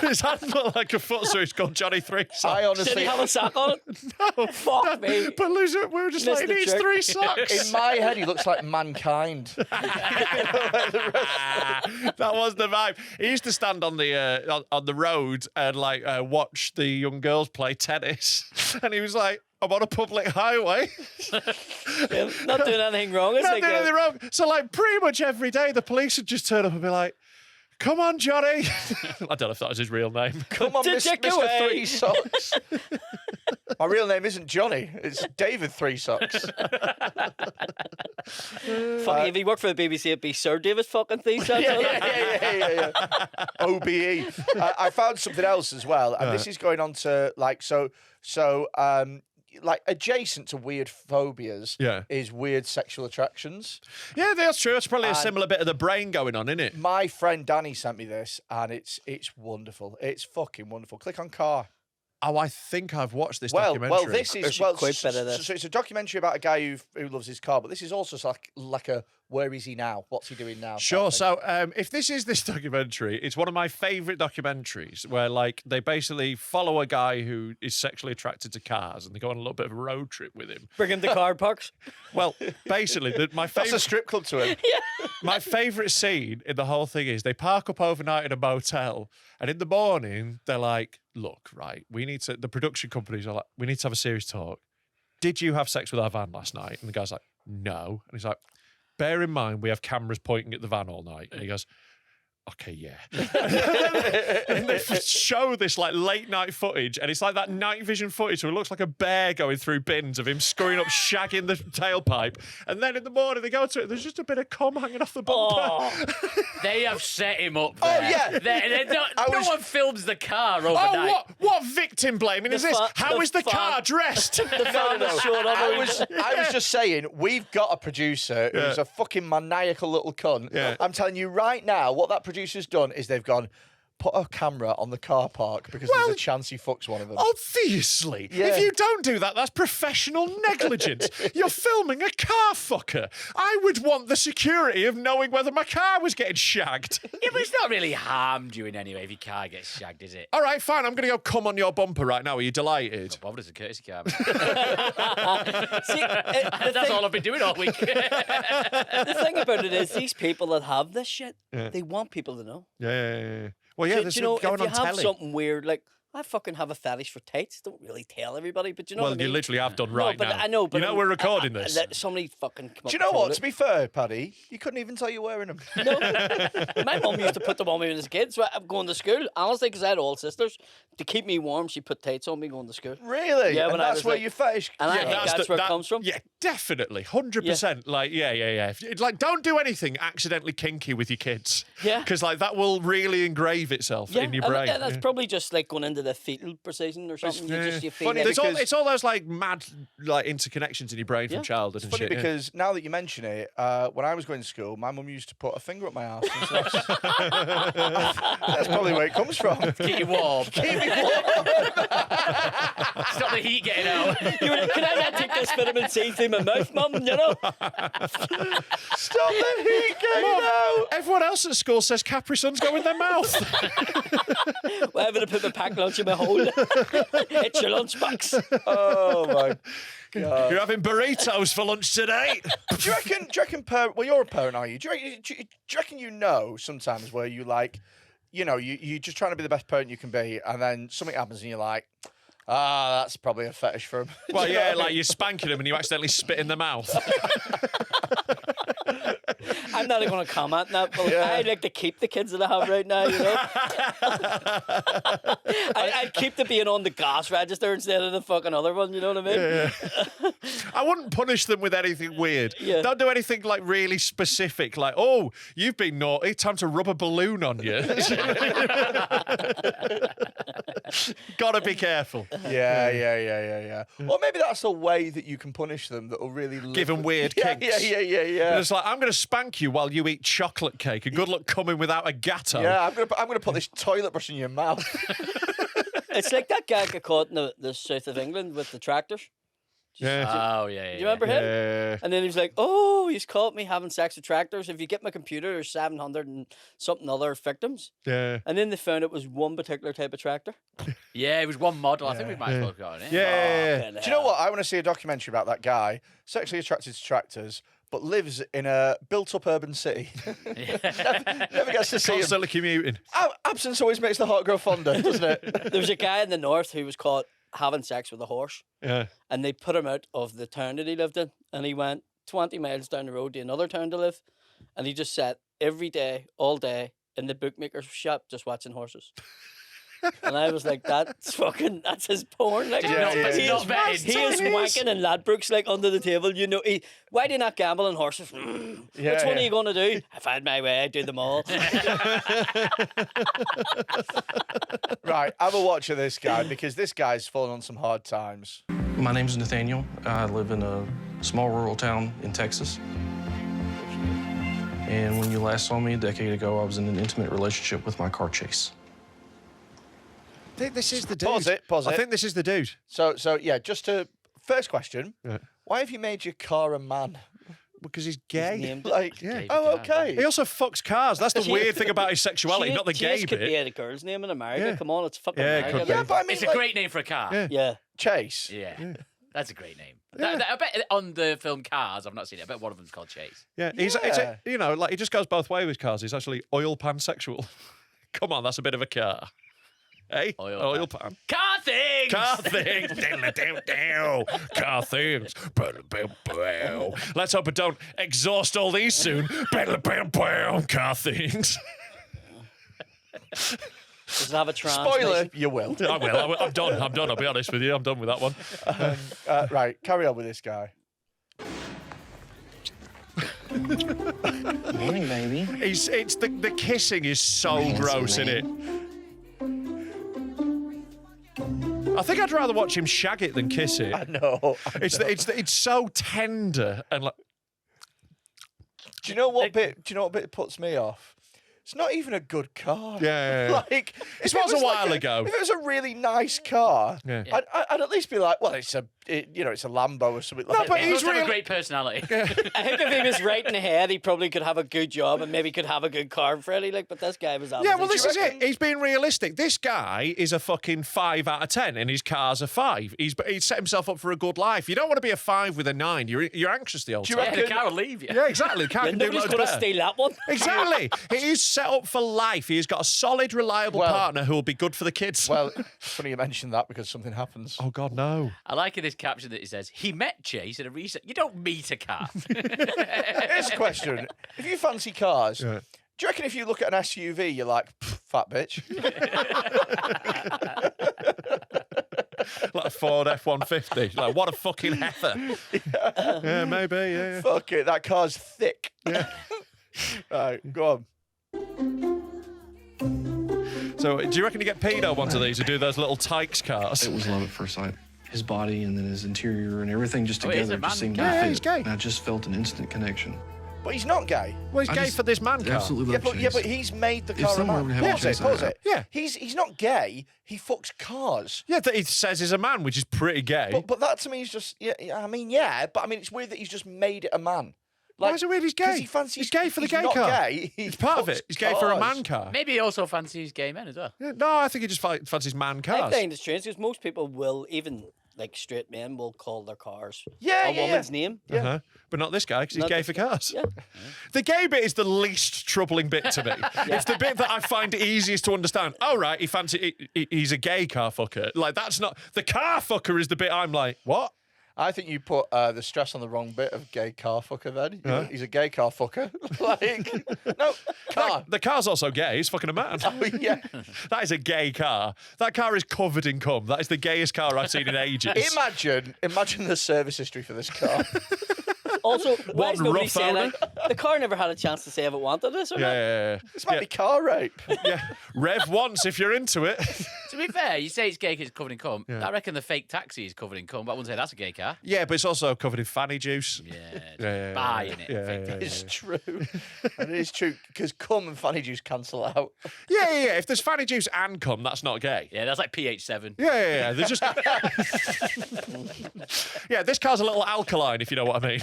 His hand looked like a foot, so he's called Johnny Three Socks. I honestly Did he have a sock on it? No, Fuck me. But loser, we were just Missed like, the he needs trick. 3 socks. in my head, he looks like mankind. That was the vibe. He used to stand on the road and watch the young girls play tennis, and he was like, I'm on a public highway. Yeah, not doing anything wrong. It's Not like doing anything wrong. So, like, pretty much every day, the police would just turn up and be like, come on, Johnny. I don't know if that was his real name. Come on, Mr. Three Socks. My real name isn't Johnny. It's David Three Socks. Fuck, if he worked for the BBC, it'd be Sir David fucking Three Socks. Yeah. OBE. I found something else as well, and this is going on to like like adjacent to weird phobias is weird sexual attractions. Yeah, that's true. It's probably a similar bit of the brain going on, isn't it? My friend Danny sent me this, and it's wonderful. It's fucking wonderful. Click on car. Oh, I think I've watched this documentary. Well, this is so it's a documentary about a guy who loves his car, but this is also like a where is he now? What's he doing now? Sure. So, if this documentary, it's one of my favourite documentaries where, like, they basically follow a guy who is sexually attracted to cars, and they go on a little bit of a road trip with him. Bring him to car parks. Well, basically, my That's a favourite strip club to him. my favourite scene in the whole thing is they park up overnight in a motel, and in the morning they're like, "Look, right, the production companies are like, we need to have a serious talk. Did you have sex with our van last night?" And the guy's like, "No," and he's like, "Bear in mind, we have cameras pointing at the van all night." And he goes, "Okay, yeah." And they show this like late night footage, and it's like that night vision footage where it looks like a bear going through bins of him screwing up, shagging the tailpipe. And then in the morning they go to it, there's just a bit of cum hanging off the bumper. Oh, they have set him up. Oh, There. yeah. No one films the car overnight. Oh, what victim blaming is this? How is the car dressed? I was just saying, we've got a producer who's a fucking maniacal little cunt. Yeah. I'm telling you right now, what that producer's done is they've gone, put a camera on the car park because there's a chance he fucks one of them. Obviously. Yeah. If you don't do that, that's professional negligence. You're filming a car fucker. I would want the security of knowing whether my car was getting shagged. Yeah, but it's not really harmed you in any way if your car gets shagged, is it? All right, fine. I'm going to go come on your bumper right now. Are you delighted? Not bothered, it's a courtesy car. See, That's all I've been doing all week. the thing about it is, these people that have this shit, they want people to know. Yeah. Well, yeah, Do there's you know, going if you on have telly. something weird, like, I fucking have a fetish for tights. Don't really tell everybody, but you know Well, what I mean? you literally have done No, right but now. I know, but you know we're recording this. Somebody fucking come up Do you know and what? told To be fair, Paddy, you couldn't even tell you're wearing them. No. My mum used to put them on me when I was a kid. So I'm going to school, honestly, because I had all sisters. To keep me warm, she put tights on me going to school. Really? Yeah, and when I that's was where like- your fetish. And I think that's where it comes from. Yeah, definitely. 100%. Like, yeah. It's like, don't do anything accidentally kinky with your kids. Yeah. Because, like, that will really engrave itself in your brain. And that's probably just like going into the fetal precision or something. You feel Funny like- It's all those, like, mad, like, interconnections in your brain from childhood and Funny shit. because now that you mention it, when I was going to school, my mum used to put a finger up my ass. And so that's probably where it comes from. Keep you warm. Keep me warm. Stop the heat getting out. Can I not take this vitamin C through my mouth, mum? You know? Stop the heat getting out. Everyone else at school says Capri Suns go in their mouth. Well, I'm going to put my packed lunch in my hole. It's your lunchbox. Oh my God. You're having burritos for lunch today. Do you reckon well, you're a parent, are you? Do you reckon you know sometimes where you like, you know, you're just trying to be the best parent you can be, and then something happens and you're like, that's probably a fetish for him. Well, yeah, like you're spanking them and you accidentally spit in their mouth. I'm not going to comment on that, but I'd like to keep the kids that I have right now, you know? I'd keep the being on the gas register instead of the fucking other one, you know what I mean? Yeah. I wouldn't punish them with anything weird. Yeah. Don't do anything like really specific, like, oh, you've been naughty, time to rub a balloon on you. Gotta be careful. Yeah. Or maybe that's a way that you can punish them that will really Give them weird kinks. Yeah. And it's like, I'm going to spank you while you eat chocolate cake, and good luck coming without a gatto. Yeah, I'm gonna put this toilet brush in your mouth. It's like that guy got caught in the south of England with the tractors. Yeah. Oh, yeah. Do you remember him? Yeah. And then he was like, oh, he's caught me having sex with tractors. If you get my computer, there's 700 and something other victims. Yeah. And then they found it was one particular type of tractor. Yeah, it was one model. I think we might as well go on it. Yeah. Do you know what? I want to see a documentary about that guy, sexually attracted to tractors, but lives in a built-up urban city. never gets to see him. Constantly commuting. Absence always makes the heart grow fonder, doesn't it? There was a guy in the north who was caught having sex with a horse. Yeah. And they put him out of the town that he lived in, and he went 20 miles down the road to another town to live, and he just sat every day, all day, in the bookmaker's shop just watching horses. And I was like, that's his porn. Like, he is wanking in Ladbrokes, like, under the table. You know, why do you not gamble on horses? Which one are you going to do? If I had my way, I'd do them all. Right, have a watch of this guy, because this guy's fallen on some hard times. My name's Nathaniel. I live in a small rural town in Texas. And when you last saw me a decade ago, I was in an intimate relationship with my car chase. I think this is the dude. Pause it. I think this is the dude. So yeah, first question. Yeah. Why have you made your car a man? Because he's gay. Named Like, Yeah. okay. He also fucks cars. That's the weird thing about his sexuality, not the gay Chase could be bit. a girl's name in America. Yeah. Come on, it's fucking Yeah, it America. could be. Yeah, but I mean, It's a like, great name for a car. Yeah. Yeah. Chase. Yeah. That's a great name. I bet on the film Cars, I've not seen it. I bet one of them's called Chase. Yeah, it's you know, like he just goes both ways with cars. He's actually oil pansexual. Come on, that's a bit of a car. Hey, oil pan. Car things! Car things. Car things. Let's hope I don't exhaust all these soon. Car things. Does it have a translation? Spoiler, you will. I will. I'm done. I'll be honest with you. I'm done with that one. Right, carry on with this guy. Morning, baby. It's the kissing is so gross, isn't it? I think I'd rather watch him shag it than kiss it. I know. It's so tender and like. Do you know what bit puts me off? It's not even a good car. Yeah. Like, This if it was a while like ago. If it was a really nice car, Yeah. I'd at least be like, well, it's a Lambo or something like that. but He he's must have real- a great personality. I think if he was right in the head, he probably could have a good job and maybe could have a good car, Freddy. Like, but this guy was opposite. Yeah, well, this you is reckon? it. He's being realistic. This guy is a fucking 5 out of 10, and his car's a 5. He's set himself up for a good life. You don't want to be a 5 with a 9. You're anxious the whole Do you time. Yeah, reckon- the car will leave you. Yeah, exactly. The car can do Nobody's loads going to better. steal that one. Exactly. He is set up for life. He's got a solid, reliable Well- partner who will be good for the kids. Well, funny you mentioned that because something happens. oh God, no. I like in this caption that it says, he met Chase at a recent... You don't meet a car. Here's a question: if you fancy cars, Yeah. do you reckon if you look at an SUV, you're like, fat bitch? Like a Ford F-150. Like, what a fucking heifer. Yeah, maybe, yeah. Fuck it, that car's thick. Yeah. Right, go on. So, do you reckon you get pedo onto these who do those little tykes cars? It was love at first sight. His body and then his interior and everything just Oh, he's together a man just seemed guy. to Yeah, fit. he's gay. And I just felt an instant connection. But he's not gay. Well, he's I gay just for this man car. Absolutely Yeah, love but Chase. he's made the If car a someone man. would have Pause Chase, it, pause I- it. Yeah. He's not gay. He fucks cars. Yeah, that he says he's a man, which is pretty gay. But that to me is just but it's weird that he's just made it a man. Why is it weird he's gay? 'cause he fancies, He's gay for the he's gay not car. Gay. It's part of it. He's gay for a man car. Maybe he also fancies gay men as well. Yeah, no, I think he just fancies man I cars. think it's strange because most people will, even like straight men, will call their cars Yeah, a yeah, woman's name. Uh-huh. But not this guy, because he's Not gay this for guy. cars. Yeah. The gay bit is the least troubling bit to me. It's the bit that I find easiest to understand. Oh, right, he's a gay car fucker. Like, that's not... The car fucker is the bit I'm like, what? I think you put the stress on the wrong bit of gay car fucker then. He's a gay car fucker. Like, no, car. The car's also gay. He's fucking a man. Oh, yeah. That is a gay car. That car is covered in cum. That is the gayest car I've seen in ages. Imagine the service history for this car. Also, why is One nobody rough saying owner. the car never had a chance to say if it wanted this or not? Yeah. This might be car rape. Yeah. Rev once if you're into it. To be fair, you say it's gay because it's covered in cum. I reckon the fake taxi is covered in cum, but I wouldn't say that's a gay car. Yeah, but it's also covered in fanny juice. Yeah, buying it. Yeah, fake yeah, taxi. It's true. And it is true because cum and fanny juice cancel out. Yeah. If there's fanny juice and cum, that's not gay. Yeah, that's like pH7. Yeah. They're just. Yeah, this car's a little alkaline, if you know what I mean.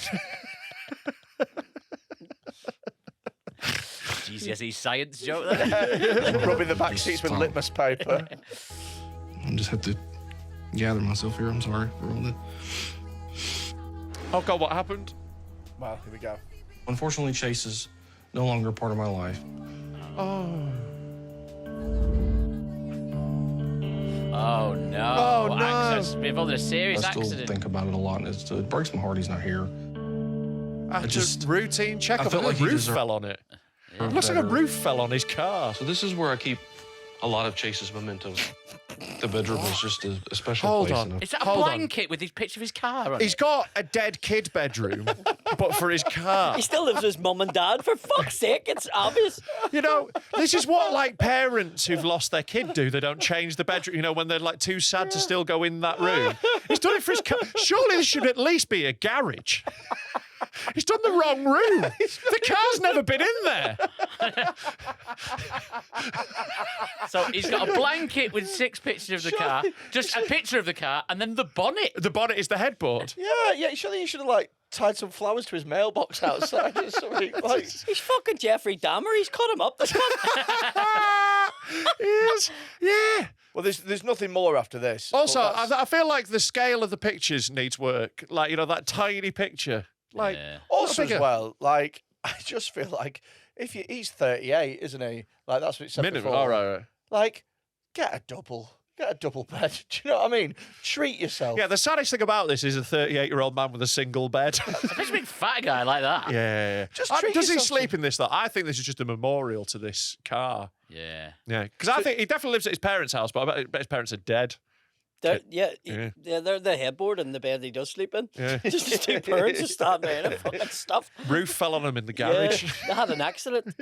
GCSE science joke there. Rubbing the back seats with litmus paper. I just have to gather myself here. I'm sorry for all that. Oh, God, what happened? Well, here we go. Unfortunately, Chase is no longer a part of my life. Oh no. Oh, no. Access been involved in a serious I still accident. think about it a lot, and it breaks my heart he's not here. Just routine checkup. I felt like a he roof deserved fell on it. It looks like a roof fell on his car. So this is where I keep a lot of Chase's mementos. The bedroom is just a special Hold place. on. Is that a Hold on. blanket with his picture of his car on He's it? got a dead kid bedroom, but for his car. He still lives with his mum and dad. For fuck's sake, it's obvious. You know, this is what like parents who've lost their kid do. They don't change the bedroom. You know, when they're like too sad to still go in that room. He's done it for his car. Surely this should at least be a garage. He's done the wrong room. The car's never been in there. So he's got a blanket with 6 pictures of the car, just a picture of the car, and then the bonnet. The bonnet is the headboard. Yeah, surely you should have like tied some flowers to his mailbox outside or something. Like, He's fucking Jeffrey Dahmer. He's cut him up. This cunt. Yes. Yeah. well, there's nothing more after this. Also, but that's- I feel like the scale of the pictures needs work. Like, you know, that tiny picture. Like, Yeah. also as bigger. well, like I just feel like he's 38, isn't he? Like that's what it said minimum. before. All right. Like, get a double bed. Do you know what I mean? Treat yourself. Yeah, the saddest thing about this is a 38-year-old man with a single bed. Such a big fat guy like that. Yeah. Just Does treat he yourself sleep in this, though? I think this is just a memorial to this car. Yeah. Yeah. Because I think he definitely lives at his parents' house, but I bet his parents are dead. Yeah, Yeah. they're the headboard and the bed he does sleep in. Yeah. Just the 2 parents just standing there and fucking stuff. Roof fell on him in the Yeah, garage. they had an accident.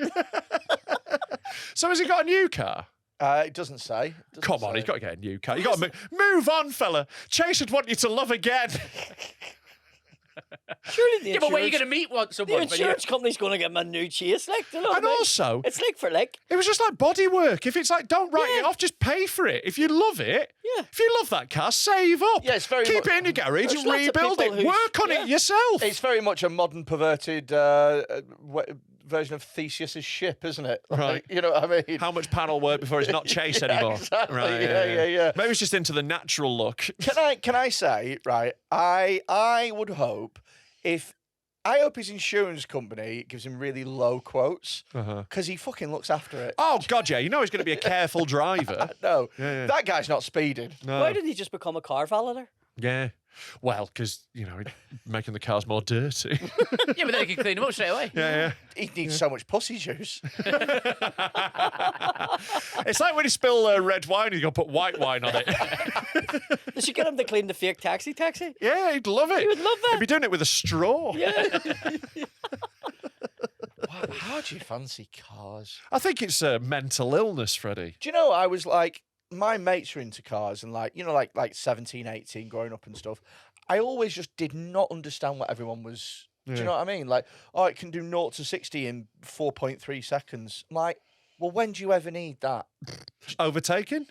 So has he got a new car? It doesn't say. It doesn't Come on, say. he's got to get a new car. You got to move on, fella. Chase would want you to love again. Surely the Yeah, but where are you insurance- going to meet The someone? when you- insurance company's going to get him a new chase, like, you know what And I mean? also, It's like for like. it was just like body work. If it's like, don't write it Yeah. off, just pay for it. If you love it, Yeah. if you love that car, save up. Yeah, it's very Keep much- it in your garage There's and lots of rebuild people it. who's- Work on yeah. it yourself. It's very much a modern perverted version of Theseus's ship, isn't it? Like, Right. You know what I mean? How much panel work before it's not Chase anymore? exactly. Right, Yeah. Maybe it's just into the natural look. Can I say, right? I would hope I hope his insurance company gives him really low quotes because he fucking looks after it. Oh, God, yeah. You know he's going to be a careful driver. No, Yeah. that guy's not speeding. No. Why didn't he just become a car validator? Yeah. Well, because, you know, making the cars more dirty. Yeah, but then you can clean them up straight away. Yeah. He needs so much pussy juice. It's like when you spill red wine, you got to put white wine on it. They should get him to clean the fake taxi. Yeah, he'd love it. He would love that. He'd be doing it with a straw. Yeah. How do you fancy cars? I think it's a mental illness, Freddie. Do you know, I was like, my mates are into cars and like, you know, like 17, 18 growing up and stuff. I always just did not understand what everyone was. Do you know what I mean? Like, oh, it can do 0 to 60 in 4.3 seconds. I'm like, well, when do you ever need that? Overtaken?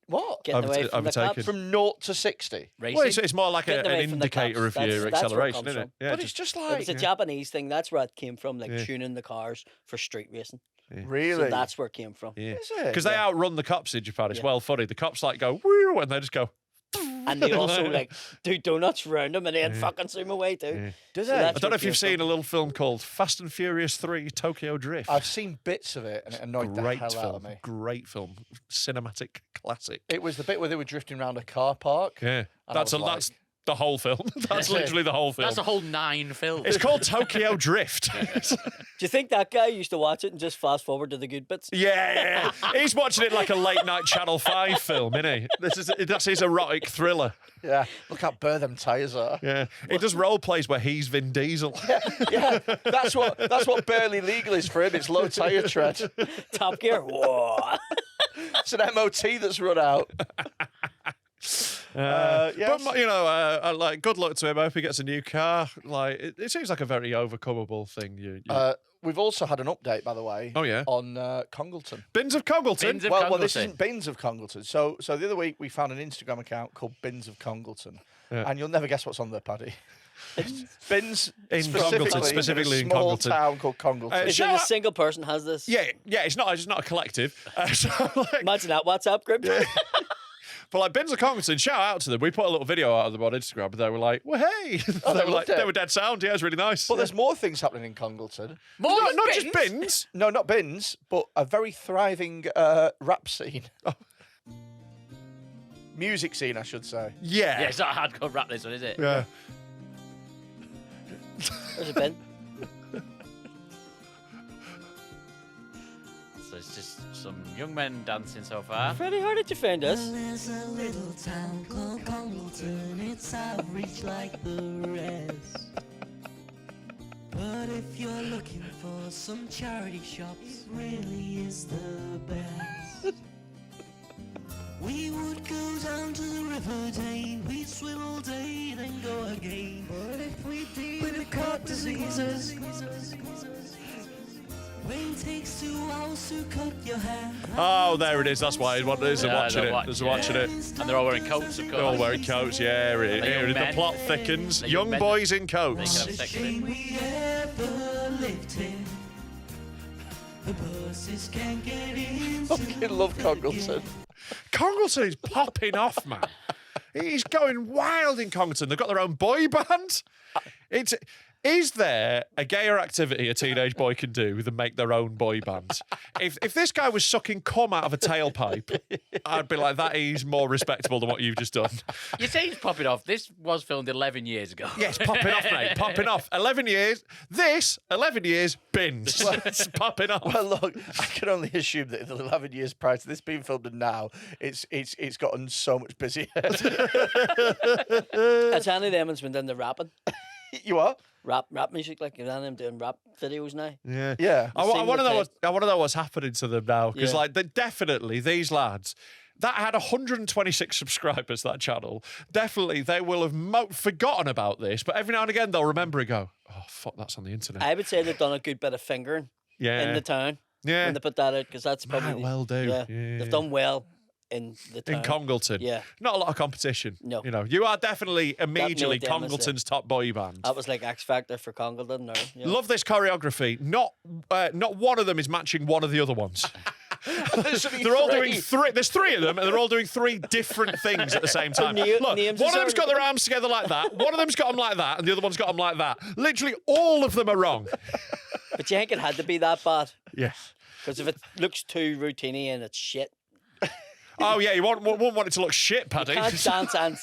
What? Getting away from the overtaken. cops. From 0 to 60? Racing. Well, it's more like Getting an away from the indicator cops. of your That's where it acceleration, comes isn't it? from. Yeah, But it's just It like, was a Japanese thing. That's where it came from, like tuning the cars for street racing. really? So that's where it came from. yeah. Is it? Because they outrun the cops in Japan. It's well funny. The cops like go woo, and they just go. And they also like do donuts round them and then fucking zoom away too. Do So they? that's I don't know where if you've it came seen a little film called Fast and Furious 3 Tokyo Drift. I've seen bits of it and it annoyed Great the hell out of film. me. Great film. Cinematic classic. It was the bit where they were drifting around a car park. Yeah. And I That's was like- that's the whole film. That's literally the whole film. That's a whole 9 films. It's called Tokyo Drift. Do you think that guy used to watch it and just fast forward to the good bits? Yeah. He's watching it like a late night Channel 5 film, isn't he? That's his erotic thriller. Yeah. Look how bare them tyres are. Yeah. He does role plays where he's Vin Diesel. Yeah. That's what barely legal is for him. It's low tyre tread. Top Gear. Whoa. It's an MOT that's run out. Yes. But you know, like good luck to him. I hope he gets a new car. Like it seems like a very overcomable thing. We've also had an update, by the way. Oh, yeah? On Congleton. Bins of Congleton. Bins of Well, this Congleton. isn't Bins of Congleton. So the other week we found an Instagram account called Bins of Congleton, and you'll never guess what's on there, Paddy. Bins In Congleton, specifically in in a small Congleton. town called Congleton. Is Shout it a out- single person has this? Yeah, it's not a collective. So, like, Imagine that WhatsApp group. but like Bins of Congleton, shout out to them. We put a little video out of them on Instagram, but they were like, "Well, hey," Oh, they they were like, loved it. they were dead sound. Yeah, it was really nice. But there's more things happening in Congleton. More not, than not bins? just bins. No, not Bins, but a very thriving rap scene. music scene, I should say. Yeah. Yeah, it's not a hardcore rap, this one, is it? Yeah. There's a bin. So it's just some young men dancing so far. Freddie, how did you find us? There's a little town called Congleton. It's average like the rest. But if you're looking for some charity shops, it really is the best. We would go down to the river day, we'd swim all day, then go again. But if we deal with caught diseases, when it takes 2 hours to cut your hair. Oh, there it is. That's why they're watching they're it. They're watching it. And they're all wearing coats, of course. They're all wearing coats, yeah. Here, the men. plot thickens. The Young men. boys in They coats. can have sex with it. We ever lived here. The buses can't get in. I love Congleton. Congleton is popping off, man. He's going wild in Congleton. They've got their own boy band. Is there a gayer activity a teenage boy can do than make their own boy band? If this guy was sucking cum out of a tailpipe, I'd be like, that is more respectable than what you've just done. You say he's popping off. This was filmed 11 years ago. Yes, popping off, mate. Popping off. 11 years. 11 years, bins. It's popping off. Well, look, I can only assume that the 11 years prior to this being filmed and now, it's gotten so much busier. It's any of them that's been doing the rapping. You are? Rap music, like any of them doing rap videos now. Yeah. Yeah. I want to know what's happening to them now. Because, Yeah. like, definitely, these lads, that had 126 subscribers, that channel. Definitely, they will have forgotten about this, but every now and again, they'll remember and go, oh, fuck, that's on the internet. I would say they've done a good bit of fingering in the town Yeah. when they put that out, because that's probably Might well do. Yeah, Yeah. they've done well in the town. In Congleton. Yeah. Not a lot of competition. No. You know, you are definitely immediately them as Congleton's top boy band. That was like X Factor for Congleton. Yeah. Love this choreography. Not one of them is matching one of the other ones. They're all doing three. There's 3 of them, and they're all doing 3 different things at the same time. Look, one of names them's are- got their arms together like that. One of them's got them like that, and the other one's got them like that. Literally, all of them are wrong. But you think it had to be that bad? Yeah. Because if it looks too routine and it's shit, Oh yeah, you won't want it to look shit, Paddy. can't dance and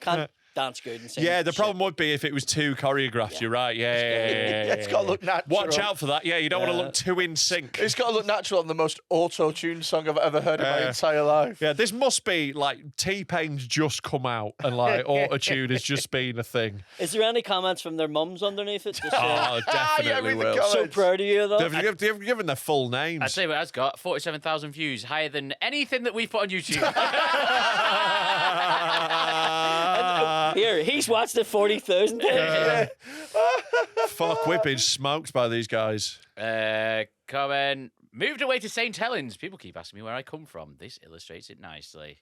can't dance good and sing. Yeah, the shit. problem would be if it was too choreographed. You're right. Yeah. It's got to look natural. Watch out for that. Yeah, you don't want to look too in sync. It's got to look natural on the most auto-tuned song I've ever heard in my entire life. Yeah, this must be like T-Pain's just come out and like auto-tune has just been a thing. Is there any comments from their mums underneath it? Just Oh, definitely read the will. comments. so proud of you, though. They've given their full I names. tell you what, it's got 47,000 views, higher than anything that we've put on YouTube. Here, he's watched it 40,000 times. Fuck, we've been smoked by these guys. Comment. Moved away to St. Helens. People keep asking me where I come from. This illustrates it nicely.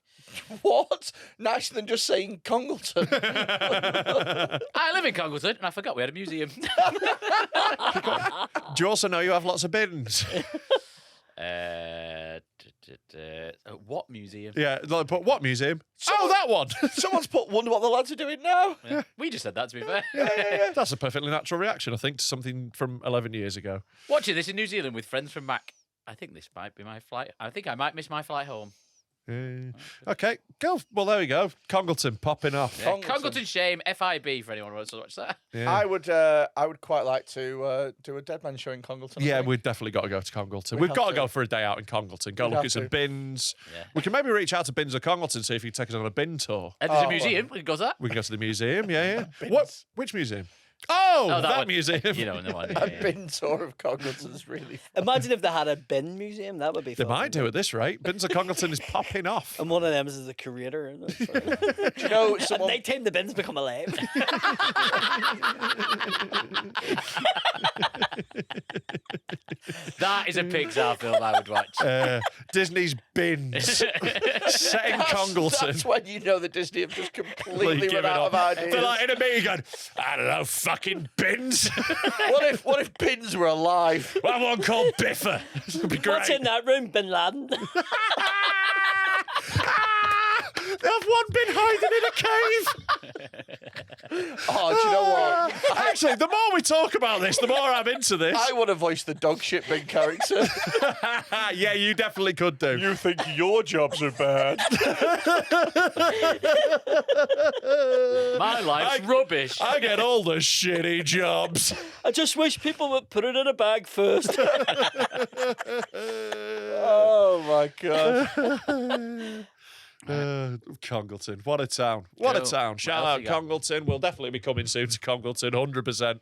What? Nicer than just saying Congleton. I live in Congleton, and I forgot we had a museum. Do you also know you have lots of bins? What museum? Yeah, like, but what museum? Oh, that one. Someone's put wonder what the lads are doing now. Yeah. We just said that, to be fair. That's a perfectly natural reaction, I think, to something from 11 years ago. Watching this in New Zealand with friends from Mac. I think this might be my flight. I think I might miss my flight home. Okay, go. Well, there we go. Congleton popping off. Yeah. Congleton Shame, FIB, for anyone who wants to watch that. Yeah. I would quite like to do a Dead Man show in Congleton. I Yeah, think. we've definitely got to go to Congleton. We We've have got to to. go for a day out in Congleton. Go We look have at some to. bins. Yeah. We can maybe reach out to Bins of Congleton, see if you can take us on a bin tour. There's a Oh, museum. We can go to that. We can go to the museum, yeah. Bins. What? Which museum? Oh, that that one. museum. You know, the one. A bin tour of Congleton's really fun. Imagine if they had a bin museum. That would be They fun. might do at this rate. Bins of Congleton is popping off. And one of them is the curator. Isn't it? Do you know At someone? night time, the bins become alive. That is a Pixar film I would watch. Disney's Bins. Set in Congleton. That's when you know that Disney have just completely Give run it out up. of ideas. They're like in a meeting going, I don't know, fucking bins. What if bins were alive? We'll have one called Biffa. It'd be great. What's in that room? Bin Laden. They have one bin hiding in a cave. Oh, do you know what? Actually, the more we talk about this, the more I'm into this. I want to voice the dog shit big character. Yeah, you definitely could do. You think your jobs are bad? My life's rubbish. I get all the shitty jobs. I just wish people would put it in a bag first. Oh my god. Congleton, what a town. What a Cool. town. What Shout else out you got? Congleton. We'll definitely be coming soon to Congleton, 100%.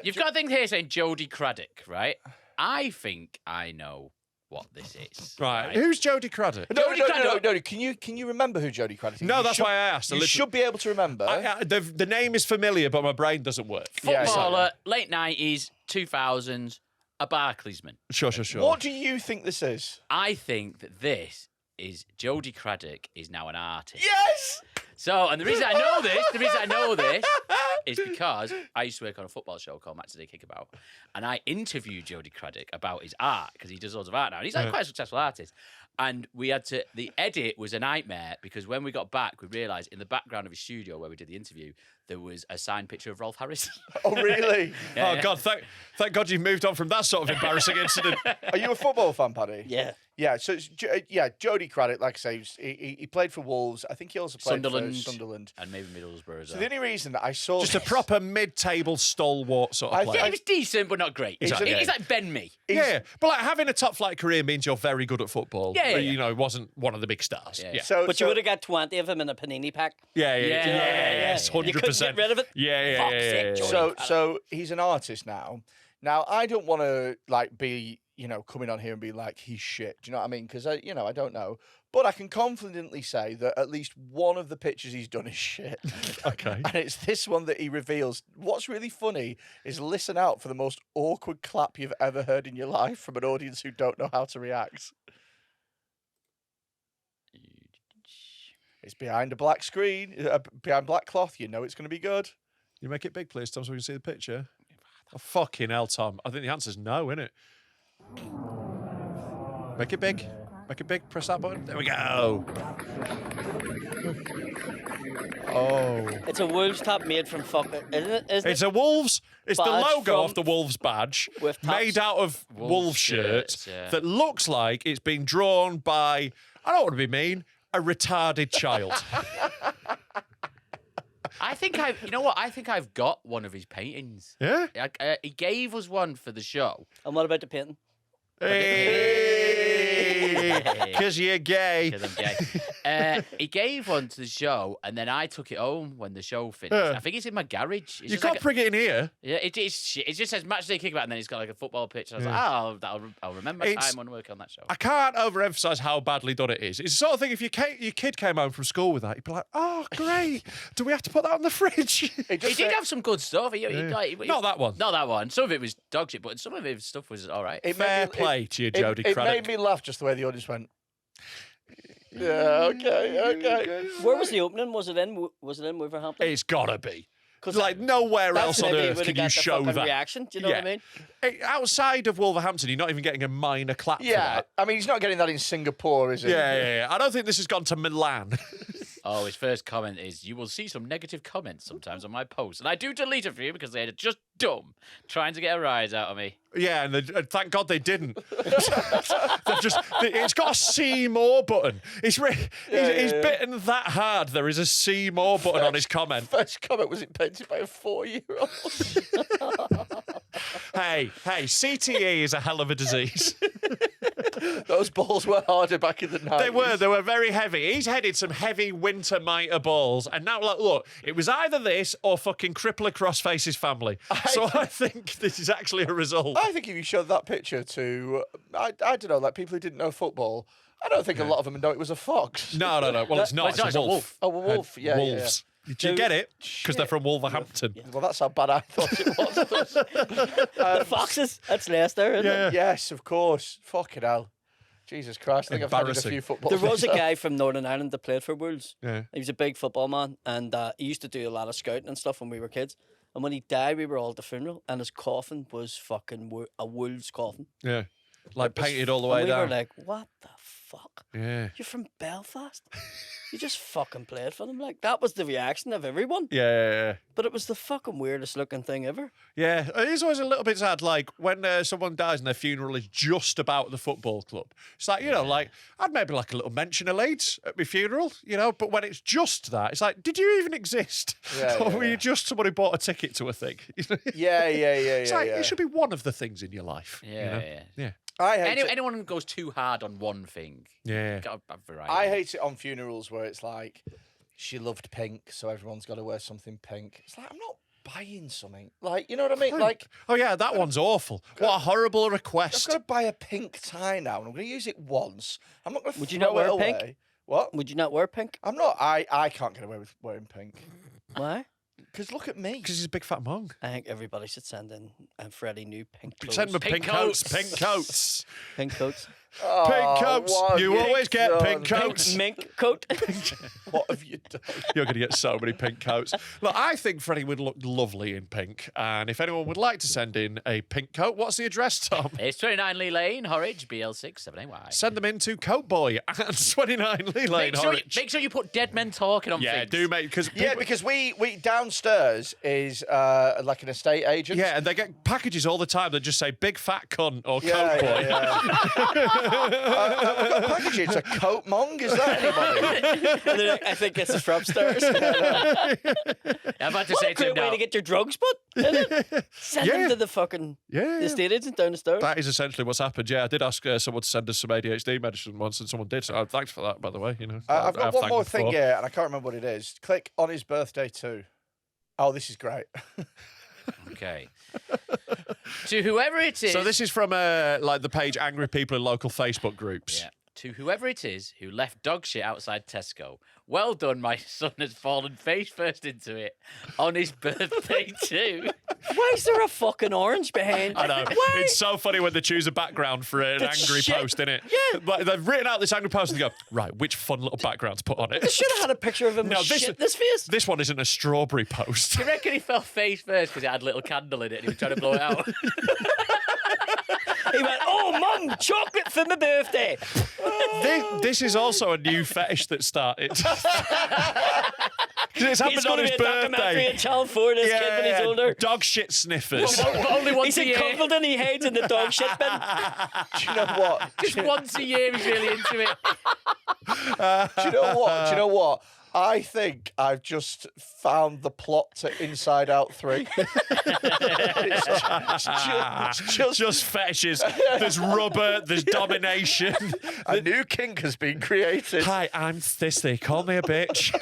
You've got a thing here saying Jodie Craddock, right? I think I know what this is. Right. Who's Jodie Craddock? No, Jodie Craddock. no. Can you remember who Jodie Craddock is? No, You that's should- why I asked. You should be able to remember. The name is familiar, but my brain doesn't work. Yeah, Footballer, late 90s, 2000s, a Barclaysman. Sure. What do you think this is? I think that this is Jodie Craddock is now an artist. Yes. So, and the reason I know this is because I used to work on a football show called Match Today Kickabout, and I interviewed Jodie Craddock about his art because he does loads of art now, and he's like quite a successful artist. And we had to, the edit was a nightmare because when we got back, we realised in the background of his studio where we did the interview, there was a signed picture of Rolf Harris. Oh really? Oh, God, thank God you've moved on from that sort of embarrassing incident. Are you a football fan, Paddy? Yeah. Yeah, so it's, Jodie Craddock, like I say, he played for Wolves. I think he also played Sunderland. for Sunderland. And maybe Middlesbrough as So well. the only reason that I saw Just a this- proper mid-table stalwart sort of I player. Yeah, he was decent, but not great. He's, Exactly. he's like Ben Me. Yeah, but like having a top flight career means you're very good at football. Yeah, But, yeah. you know, wasn't one of the big stars. Yeah. Yeah, But you would have got 20 of him in a panini pack. yes, You couldn't 100%. get rid of it? Yeah. Fuck's sake, Jodie. So he's an artist now. Now I don't want to like be coming on here and be like he's shit. Do you know what I mean? Because I don't know, but I can confidently say that at least one of the pictures he's done is shit. Okay. And it's this one that he reveals. What's really funny is listen out for the most awkward clap you've ever heard in your life from an audience who don't know how to react. It's behind a black screen, behind black cloth. You know it's going to be good. You make it big, please, Tom, so we can see the picture. Oh, fucking hell, Tom. I think the answer's no, isn't it? Make it big. Make it big. Press that button. There we go. Oh. It's a Wolves top made from fucking, isn't it? It's a Wolves. It's the Badge logo of from- the Wolves badge With tops. made out of Wolves shirts shirts, yeah. that looks like it's been drawn by, I don't want to be mean, a retarded child. I think I've got one of his paintings. Yeah? He gave us one for the show. And what about the painting? Because you're gay. 'Cause I'm gay. He gave one to the show, and then I took it home when the show finished. Yeah. I think it's in my garage. It's You just can't like bring it in here. yeah, it's shit. It just says Match Day Kickabout, and then it's got like a football pitch. I was like, I'll remember It's- time when working on that show. I can't overemphasize how badly done it is. It's the sort of thing, if your kid came home from school with that, you'd be like, oh, great. Do we have to put that on the fridge? He did have some good stuff. Not that one. Not that one. Some of it was dog shit, but some of his stuff was all right. Fair play to you, Jodie It Craddock. made me laugh just the way the audience went. Yeah, okay. Where was the opening? Was it in Wolverhampton? It's gotta be. 'Cause Like, nowhere that's else on maybe earth would've can you got the show fucking that. reaction. Do you know what I mean? Outside of Wolverhampton, you're not even getting a minor clap for Yeah, that. I mean, he's not getting that in Singapore, is he? Yeah. I don't think this has gone to Milan. Oh, his first comment is, you will see some negative comments sometimes on my posts. And I do delete a few because they're just dumb, trying to get a rise out of me. Yeah, and thank God they didn't. It's got a see more button. He's bitten that hard. There is a see more button on his comment. First comment was it painted by a 4-year-old. Hey, CTE is a hell of a disease. Those balls were harder back in the 90s. They were very heavy. He's headed some heavy winter mitre balls, and now look, it was either this or fucking cripple across face's family. So I think this is actually a result. I think if you showed that picture to, I don't know, like people who didn't know football, I don't think a lot of them would know it was a fox. No. Well, it's not. It's a wolf. Oh, a wolf. Yeah, Wolves. Did you get it? Because they're from Wolverhampton. Well, that's how bad I thought it was. The Foxes. That's Leicester, isn't it? Yes, of course. Fucking hell. Jesus Christ. I think I've had a Embarrassing. few football. There was a guy from Northern Ireland that played for Wolves. Yeah. He was a big football man, and he used to do a lot of scouting and stuff when we were kids. And when he died, we were all at the funeral, and his coffin was fucking a Wolves coffin. Yeah. Like painted all the way And we down. were like, what the fuck? Yeah. You're from Belfast. You just fucking played for them. Like, that was the reaction of everyone. Yeah. But it was the fucking weirdest looking thing ever. Yeah, it is always a little bit sad, like, when someone dies and their funeral is just about the football club. It's like, you know, like, I'd maybe like a little mention of Leeds at my funeral, you know, but when it's just that, it's like, did you even exist? Or were you just someone who bought a ticket to a thing? Yeah. It's like, it should be one of the things in your life. Yeah, you know? yeah. Yeah. I hate it. Anyone who goes too hard on one thing, Yeah. got a variety. I hate it on funerals where it's like, she loved pink, so everyone's got to wear something pink. It's like, I'm not buying something. Like, you know what I mean? Like, Oh, yeah, that one's awful. What a horrible I've request. got to buy a pink tie now, and I'm going to use it once. I'm not going to Would you throw not wear it pink? away. What? Would you not wear pink? I'm not. I can't get away with wearing pink. Why? Because look at me. Because he's a big fat monk. I think everybody should send in Freddie new pink clothes. Send him pink coats. Pink coats. Pink coats. Oh, Pink coats. what have You always get done? pink coats. Mink coat. What have you done? You're going to get so many pink coats. Look, I think Freddie would look lovely in pink. And if anyone would like to send in a pink coat, what's the address, Tom? It's 29 Lee Lane, Horwich, BL6 7AY. Send them in to Coatboy at 29 Lee Lane, Horwich. Make sure you put Dead Men Talking on Yeah, things. do, mate. Yeah, because we downstairs is like an estate agent. Yeah, and they get packages all the time that just say big fat cunt or Yeah, Coatboy. yeah. I've got a package. It's a coat mong. Is that anybody? And they're like, I think this is from upstairs. I'm about to say to him Great way now. to get your drugs put, isn't it? Send Yeah. them to the fucking Yeah. the estate agent down the stairs. That is essentially what's happened. Yeah, I did ask someone to send us some ADHD medicine once, and someone did. So thanks for that, by the way. You know, I've got one thanked more them thing before. here, and I can't remember what it is. Click on his birthday too. Oh, this is great. Okay. To whoever it is. So this is from like the page Angry People in Local Facebook Groups. Yeah. To whoever it is who left dog shit outside Tesco, well done, my son has fallen face first into it on his birthday too. Why is there a fucking orange behind? I know. Why? It's so funny when they choose a background for an That's angry shit. post, isn't it? Yeah. Like, they've written out this angry post and they go, right, which fun little background to put on They it? should have had a picture of him No, with this- shit this face. This one isn't a strawberry post. Do you reckon he fell face first because it had a little candle in it and he was trying to blow it out? He went, oh, Mum, chocolate for my birthday. This is also a new fetish that started. Because it's happened He's on going to his be a documentary birthday. in Channel 4 this kid when he's older. Dog shit sniffers. Only once He's a in year. Congleton, he hides in the dog shit bin. Do you know what? Just once a year he's really into it. Do you know what? Do you know what? I think I've just found the plot to Inside Out 3. it's Just fetishes. There's rubber, there's domination. a new kink has been created. Hi, I'm Thisthy. Call me a bitch.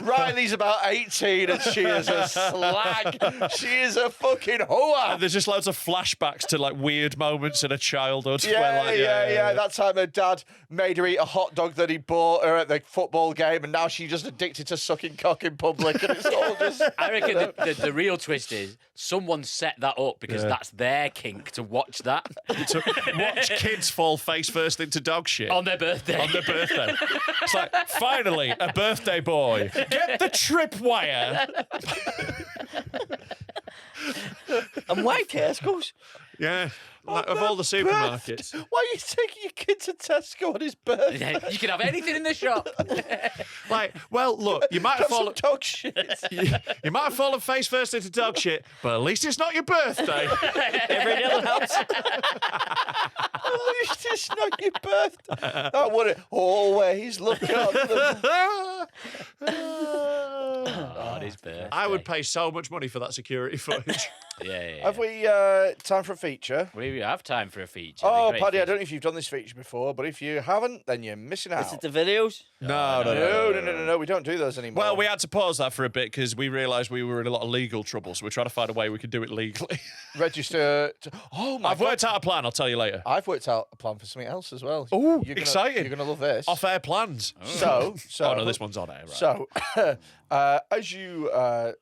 Riley's about 18 and she is a slag. She is a fucking hoa. And there's just loads of flashbacks to like weird moments in her childhood. Yeah, where, like, yeah. That time her dad made her eat a hot dog that he bought her at the football game, and now she's just addicted to sucking cock in public, and it's all just. I reckon the real twist is someone set that up because that's their kink to watch that To watch kids fall face first into dog shit. on their birthday. On their birthday. It's like, finally, a birthday boy. Get the tripwire. And why Tesco's? Yeah. Like, of all the supermarkets. Why are you taking your kid to Tesco on his birthday? You can have anything in the shop. Like, well, look, you might have Have some fallen. dog shit. You might have fallen face first into dog shit, but at least it's not your birthday. Every little helps. At least it's not your birthday. I want to always look on them. On his birthday. I would pay so much money for that security footage. Yeah. Have we time for a feature? We have time for a feature. Oh, Great Paddy, I feature. don't know if you've done this feature before, but if you haven't, then you're missing out. Is it the videos? No. No, we don't do those anymore. Well, we had to pause that for a bit because we realised we were in a lot of legal trouble, so we're trying to find a way we could do it legally. register. Oh my I've God. worked out a plan, I'll tell you later. I've worked out a plan for something else as well. Ooh, You're gonna- exciting. You're gonna love this. Off-air plans. So, Oh, no, this one's on air, right? So, as you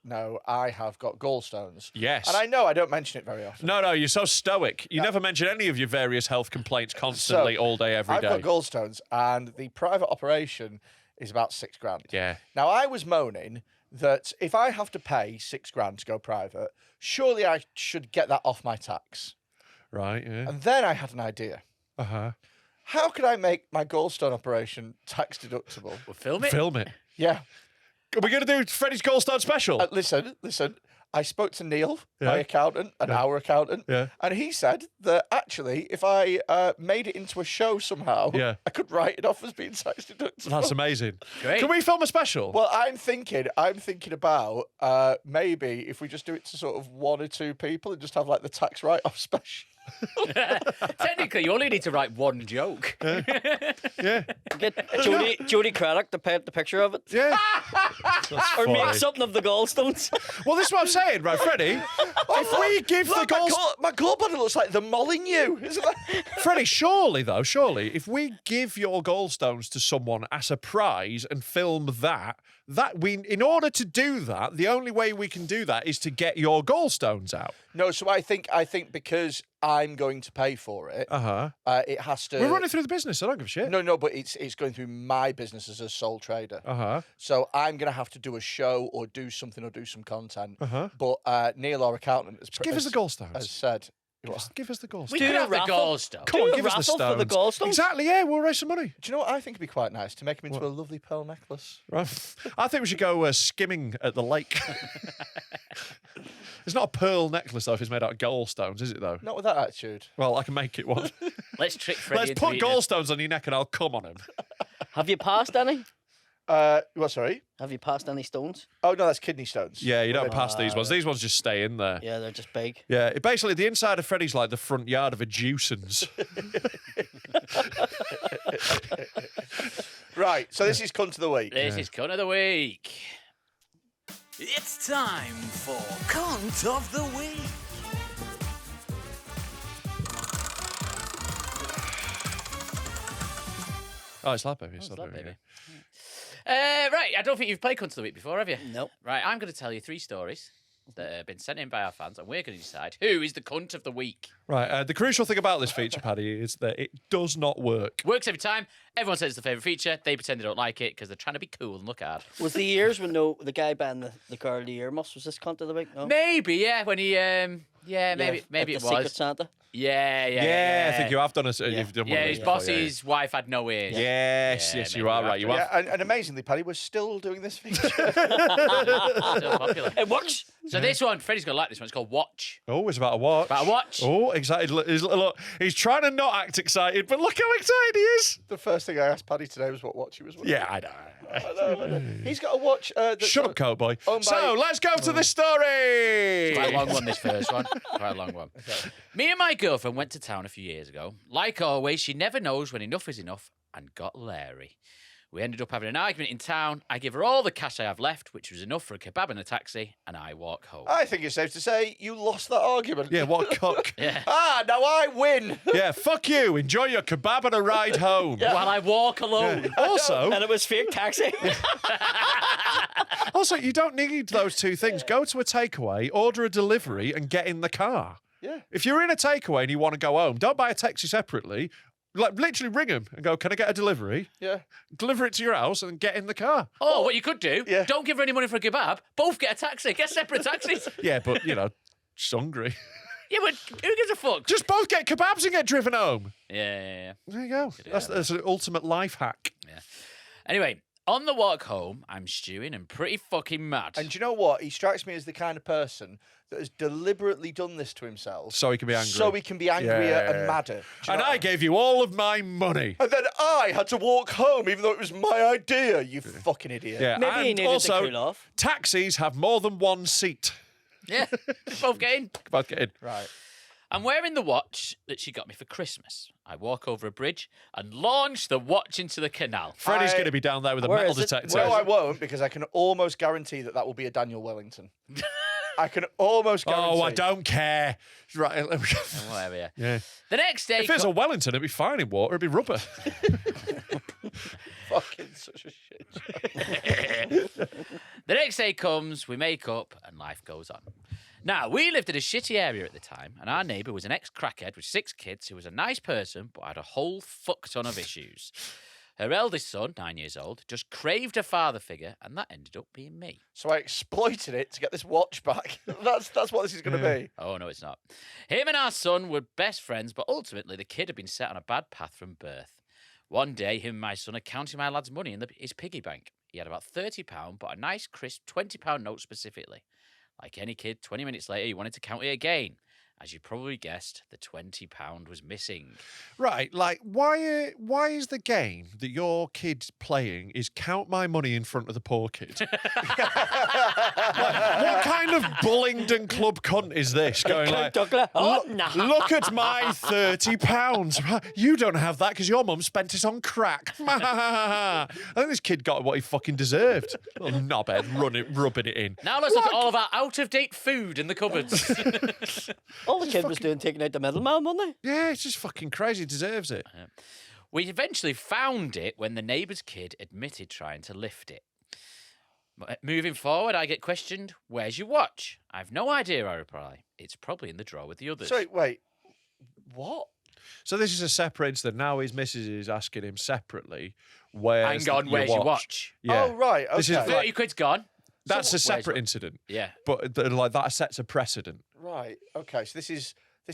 know, I have got gallstones. Yes. And I know I don't mention it very often. No, you're so stoic. You never mention any of your various health complaints constantly, So, all day, every I've day. got gallstones, and the private operation is about £6,000. Yeah. Now, I was moaning that if I have to pay £6,000 to go private, surely I should get that off my tax. Right, yeah. And then I had an idea. Uh-huh. How could I make my gallstone operation tax deductible? We'll film it. Film it. Yeah. Are we going to do Freddy's Gallstone special? Listen. I spoke to Neil, Yeah. my accountant, our accountant, Yeah. and he said that actually, if I made it into a show somehow, Yeah. I could write it off as being tax deductible. That's amazing. Great. Can we film a special? Well, I'm thinking about maybe if we just do it to sort of one or two people and just have like the tax write-off special. Technically, you only need to write one joke. yeah. Get Jody Craddock to paint the picture of it. Yeah. Or make funny. something of the gallstones. Well, this is what I'm saying, right, Freddie? If we give the Look, my gallbladder looks like the Molyneux, isn't it? Freddie, surely, if we give your gallstones to someone as a prize and film that in order to do that, the only way we can do that is to get your gallstones out. No, so I think because I'm going to pay for it, it has to. We're running through the business, I don't give a shit. No, but it's going through my business as a sole trader. So I'm going to have to do a show or do something or do some content. But Neil, our accountant, Give us the gallstones. has said. Give us the gallstones. We Do could a have the raffle. gallstone. Come do on, a give us the raffle stones. for the gallstones. Exactly, yeah, we'll raise some money. Do you know what I think would be quite nice? To make them into a lovely pearl necklace. Right. I think we should go skimming at the lake. It's not a pearl necklace, though, if it's made out of gallstones, is it, though? Not with that attitude. Well, I can make it one. Let's trick Freddie Let's into put eating it. gallstones on your neck and I'll come on him. Have you passed any? What, sorry? Have you passed any stones? Oh, no, that's kidney stones. Yeah, you don't pass these ones. These ones just stay in there. Yeah, they're just big. Yeah, basically the inside of Freddy's like the front yard of a juicens. Right, so this is Cunt of the Week. This is Cunt of the Week. It's time for Cunt of the Week. Oh, it's Lab Baby. Lab Baby. Right, I don't think you've played Cunt of the Week before, have you? Nope. Right, I'm going to tell you 3 stories that have been sent in by our fans, and we're going to decide who is the Cunt of the Week. Right, the crucial thing about this feature, Paddy, is that it does not work. Works every time. Everyone says it's the favourite feature. They pretend they don't like it because they're trying to be cool and look hard. Was the ears when the guy banned the curly earmuffs? Was this Cunt of the Week? No. Maybe, yeah, when he, maybe at it the Secret was. Santa. Yeah, I think you have done it. You've done one Yeah, of his these before, boss's wife had no ears. Yes, Yeah, yes, maybe you are you're right. You right. are. Yeah, and amazingly, Paddy, we're still doing this feature. Still popular. It works. So this one, Freddie's going to like this one. It's called Watch. Oh, it's about a watch. About a watch. Oh, excited. Look, he's trying to not act excited, but look how excited he is. The first thing I asked Paddy today was what watch he was wearing. Yeah, I know. I know. He's got a watch. That's Shut up, cowboy. owned by- So let's go to the story. Quite a long one, this first one. Quite a long one. Me and my girlfriend went to town a few years ago. Like always, she never knows when enough is enough and got leery. We ended up having an argument in town. I give her all the cash I have left, which was enough for a kebab and a taxi, and I walk home. I think it's safe to say you lost that argument. Yeah, what a cock. Yeah. Now I win. Yeah, fuck you. Enjoy your kebab and a ride home. While I walk alone. Also, And it was fake taxi. also, you don't need those two things. Go to a takeaway, order a delivery, and get in the car. Yeah. If you're in a takeaway and you want to go home, don't buy a taxi separately. Like, literally ring them and go, can I get a delivery? Yeah. Deliver it to your house and get in the car. Oh, what you could do, Yeah. don't give her any money for a kebab, both get a taxi, get separate taxis. Yeah, but, just hungry. Yeah, but who gives a fuck? Just both get kebabs and get driven home. Yeah. There you go. That's an ultimate life hack. Anyway, on the walk home, I'm stewing and pretty fucking mad. And do you know what? He strikes me as the kind of person that has deliberately done this to himself. So he can be angry. So he can be angrier and madder. Do you And know I what gave you all of my money. And then I had to walk home even though it was my idea, you fucking idiot. Yeah, Maybe he and needed also, to cool off. taxis have more than one seat. Yeah, both get in. Both get in. Right. I'm wearing the watch that she got me for Christmas. I walk over a bridge and launch the watch into the canal. Freddie's going to be down there with a Where metal is it? detector. No, I won't because I can almost guarantee that will be a Daniel Wellington. I can almost guarantee. Oh, I don't care. Right. let me go. Whatever, yeah. Yeah. The next day... If it's a Wellington, it'd be fine in water. It'd be rubber. Fucking such a shit show. The next day comes, we make up, and life goes on. Now, we lived in a shitty area at the time, and our neighbour was an ex-crackhead with 6 kids who was a nice person, but had a whole fuck ton of issues. Her eldest son, 9 years old, just craved a father figure, and that ended up being me. So I exploited it to get this watch back. That's what this is going to be. Oh, no, it's not. Him and our son were best friends, but ultimately the kid had been set on a bad path from birth. One day, him and my son are counting my lad's money in his piggy bank. He had about £30, but a nice, crisp £20 note specifically. Like any kid, 20 minutes later, he wanted to count it again. As you probably guessed, the £20 was missing. Right, like why is the game that your kid's playing is count my money in front of the poor kid? Like, what kind of Bullingdon club cunt is this? Going like, look at my £30. You don't have that because your mum spent it on crack. I think this kid got what he fucking deserved. Little knobhead rubbing it in. Now let's look at all of our out-of-date food in the cupboards. All the kid was doing taking out the middleman, wasn't he? Yeah, it's just fucking crazy. He deserves it. We eventually found it when the neighbour's kid admitted trying to lift it. Moving forward, I get questioned, where's your watch? I've no idea, I reply. It's probably in the drawer with the others. Sorry, wait. What? So this is a separate incident. Now his missus is asking him separately, where's Hang on, where's your watch? Yeah. Oh, right. Okay. This is 30 quid's gone. That's a where's separate your- incident. Yeah. But like that sets a precedent. Right. Okay. So this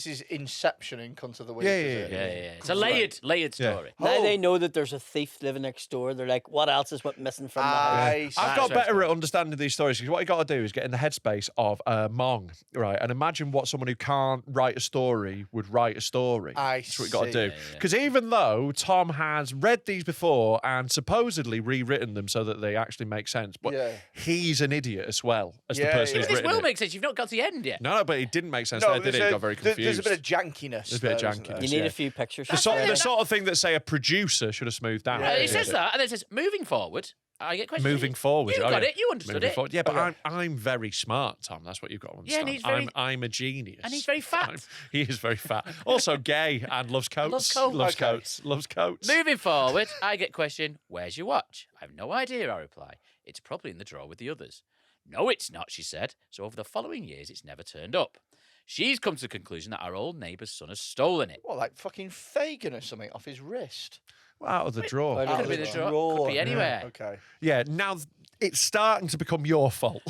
is Inception in Cunt of the Week. Yeah, is yeah, it? Yeah. It's a layered story. Now Oh. they know that there's a thief living next door. They're like, what else is went missing from the house? I see. I've got That's better right. at understanding these stories because what you got to do is get in the headspace of Mong, right? And imagine what someone who can't write a story would write a story. That's what you got to see. do. Because even though Tom has read these before and supposedly rewritten them so that they actually make sense, but Yeah. he's an idiot as well as the Yeah, person yeah. who's This written will it. make sense. You've not got to the end yet. No, but it didn't make sense there, did it? He got very confused. There's a bit of jankiness. There's a bit of there, isn't jankiness. there? You need yeah. a few pictures. The sort of thing that, say, a producer should have smoothed down. Yeah, It says that, and then it says, moving forward, I get questions. Moving forward. You oh, got yeah. it. You understood Moving it. forward. Yeah, but I'm very smart, Tom. That's what you've got to Yeah, understand. and he's very- I'm a genius. and he's very fat. He is very fat. Also gay and loves coats. Loves coats. Loves Okay. coats. Loves coats. Moving forward, I get questioned, where's your watch? I have no idea, I reply. It's probably in the drawer with the others. No, it's not, she said. So over the following years, it's never turned up. She's come to the conclusion that our old neighbour's son has stolen it. What, like fucking Fagin or something off his wrist? Well, out of the drawer. Where did Could it be go? the drawer. Could be anywhere. Okay. Yeah, now it's starting to become your fault.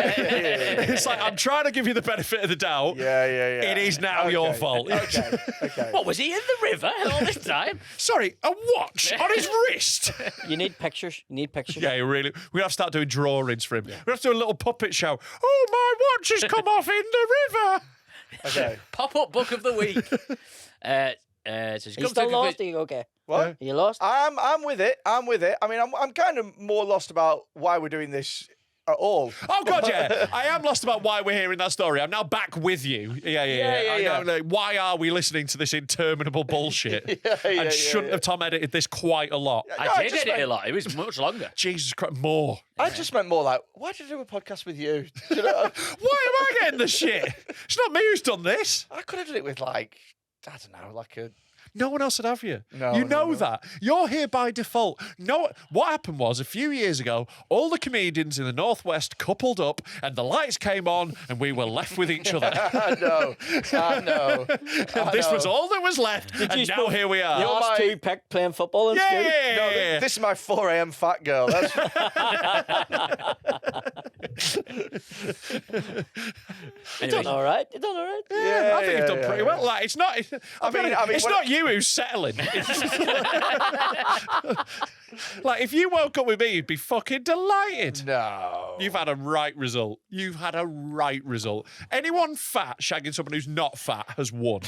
It's like, I'm trying to give you the benefit of the doubt. Yeah. It is now your Okay. fault. Okay. What, was he in the river all this time? Sorry, a watch on his wrist. You need pictures. You need pictures. Yeah, really. We have to start doing drawings for him. We have to do a little puppet show. Oh, my watch has come off in the river. Okay. Pop-up book of the week. So she's Are you come to still the lost? conclusion- Are you okay? What? Are you lost? I'm with it. I'm mean, I'm kind of more lost about why we're doing this at all. Oh, God, yeah. I am lost about why we're hearing that story. I'm now back with you. Yeah. I know, like, why are we listening to this interminable bullshit? And shouldn't have Tom edited this quite a lot? No, I did just edit it a meant- lot. It was much longer. Jesus Christ, more. I just meant more like, why did I do a podcast with you? Do you know? Why am I getting the shit? It's not me who's done this. I could have done it with like, I don't know, like a... No one else would have you. No, you no, know no. that. You're here by default. No, what happened was a few years ago, all the comedians in the Northwest coupled up and the lights came on and we were left with each other. I know. And this was all that was left. And now here we are. You're Last my- two picked playing football in school. Yeah. No, this is my 4 a.m. fat girl. That's... You done all right. You done all right. Yeah, I think you've done yeah, pretty yeah. well. Like, it's not. I mean, it's when- not you who's settling. It's like if you woke up with me, you'd be fucking delighted. No. You've had a right result. You've had a right result. Anyone fat shagging someone who's not fat has won.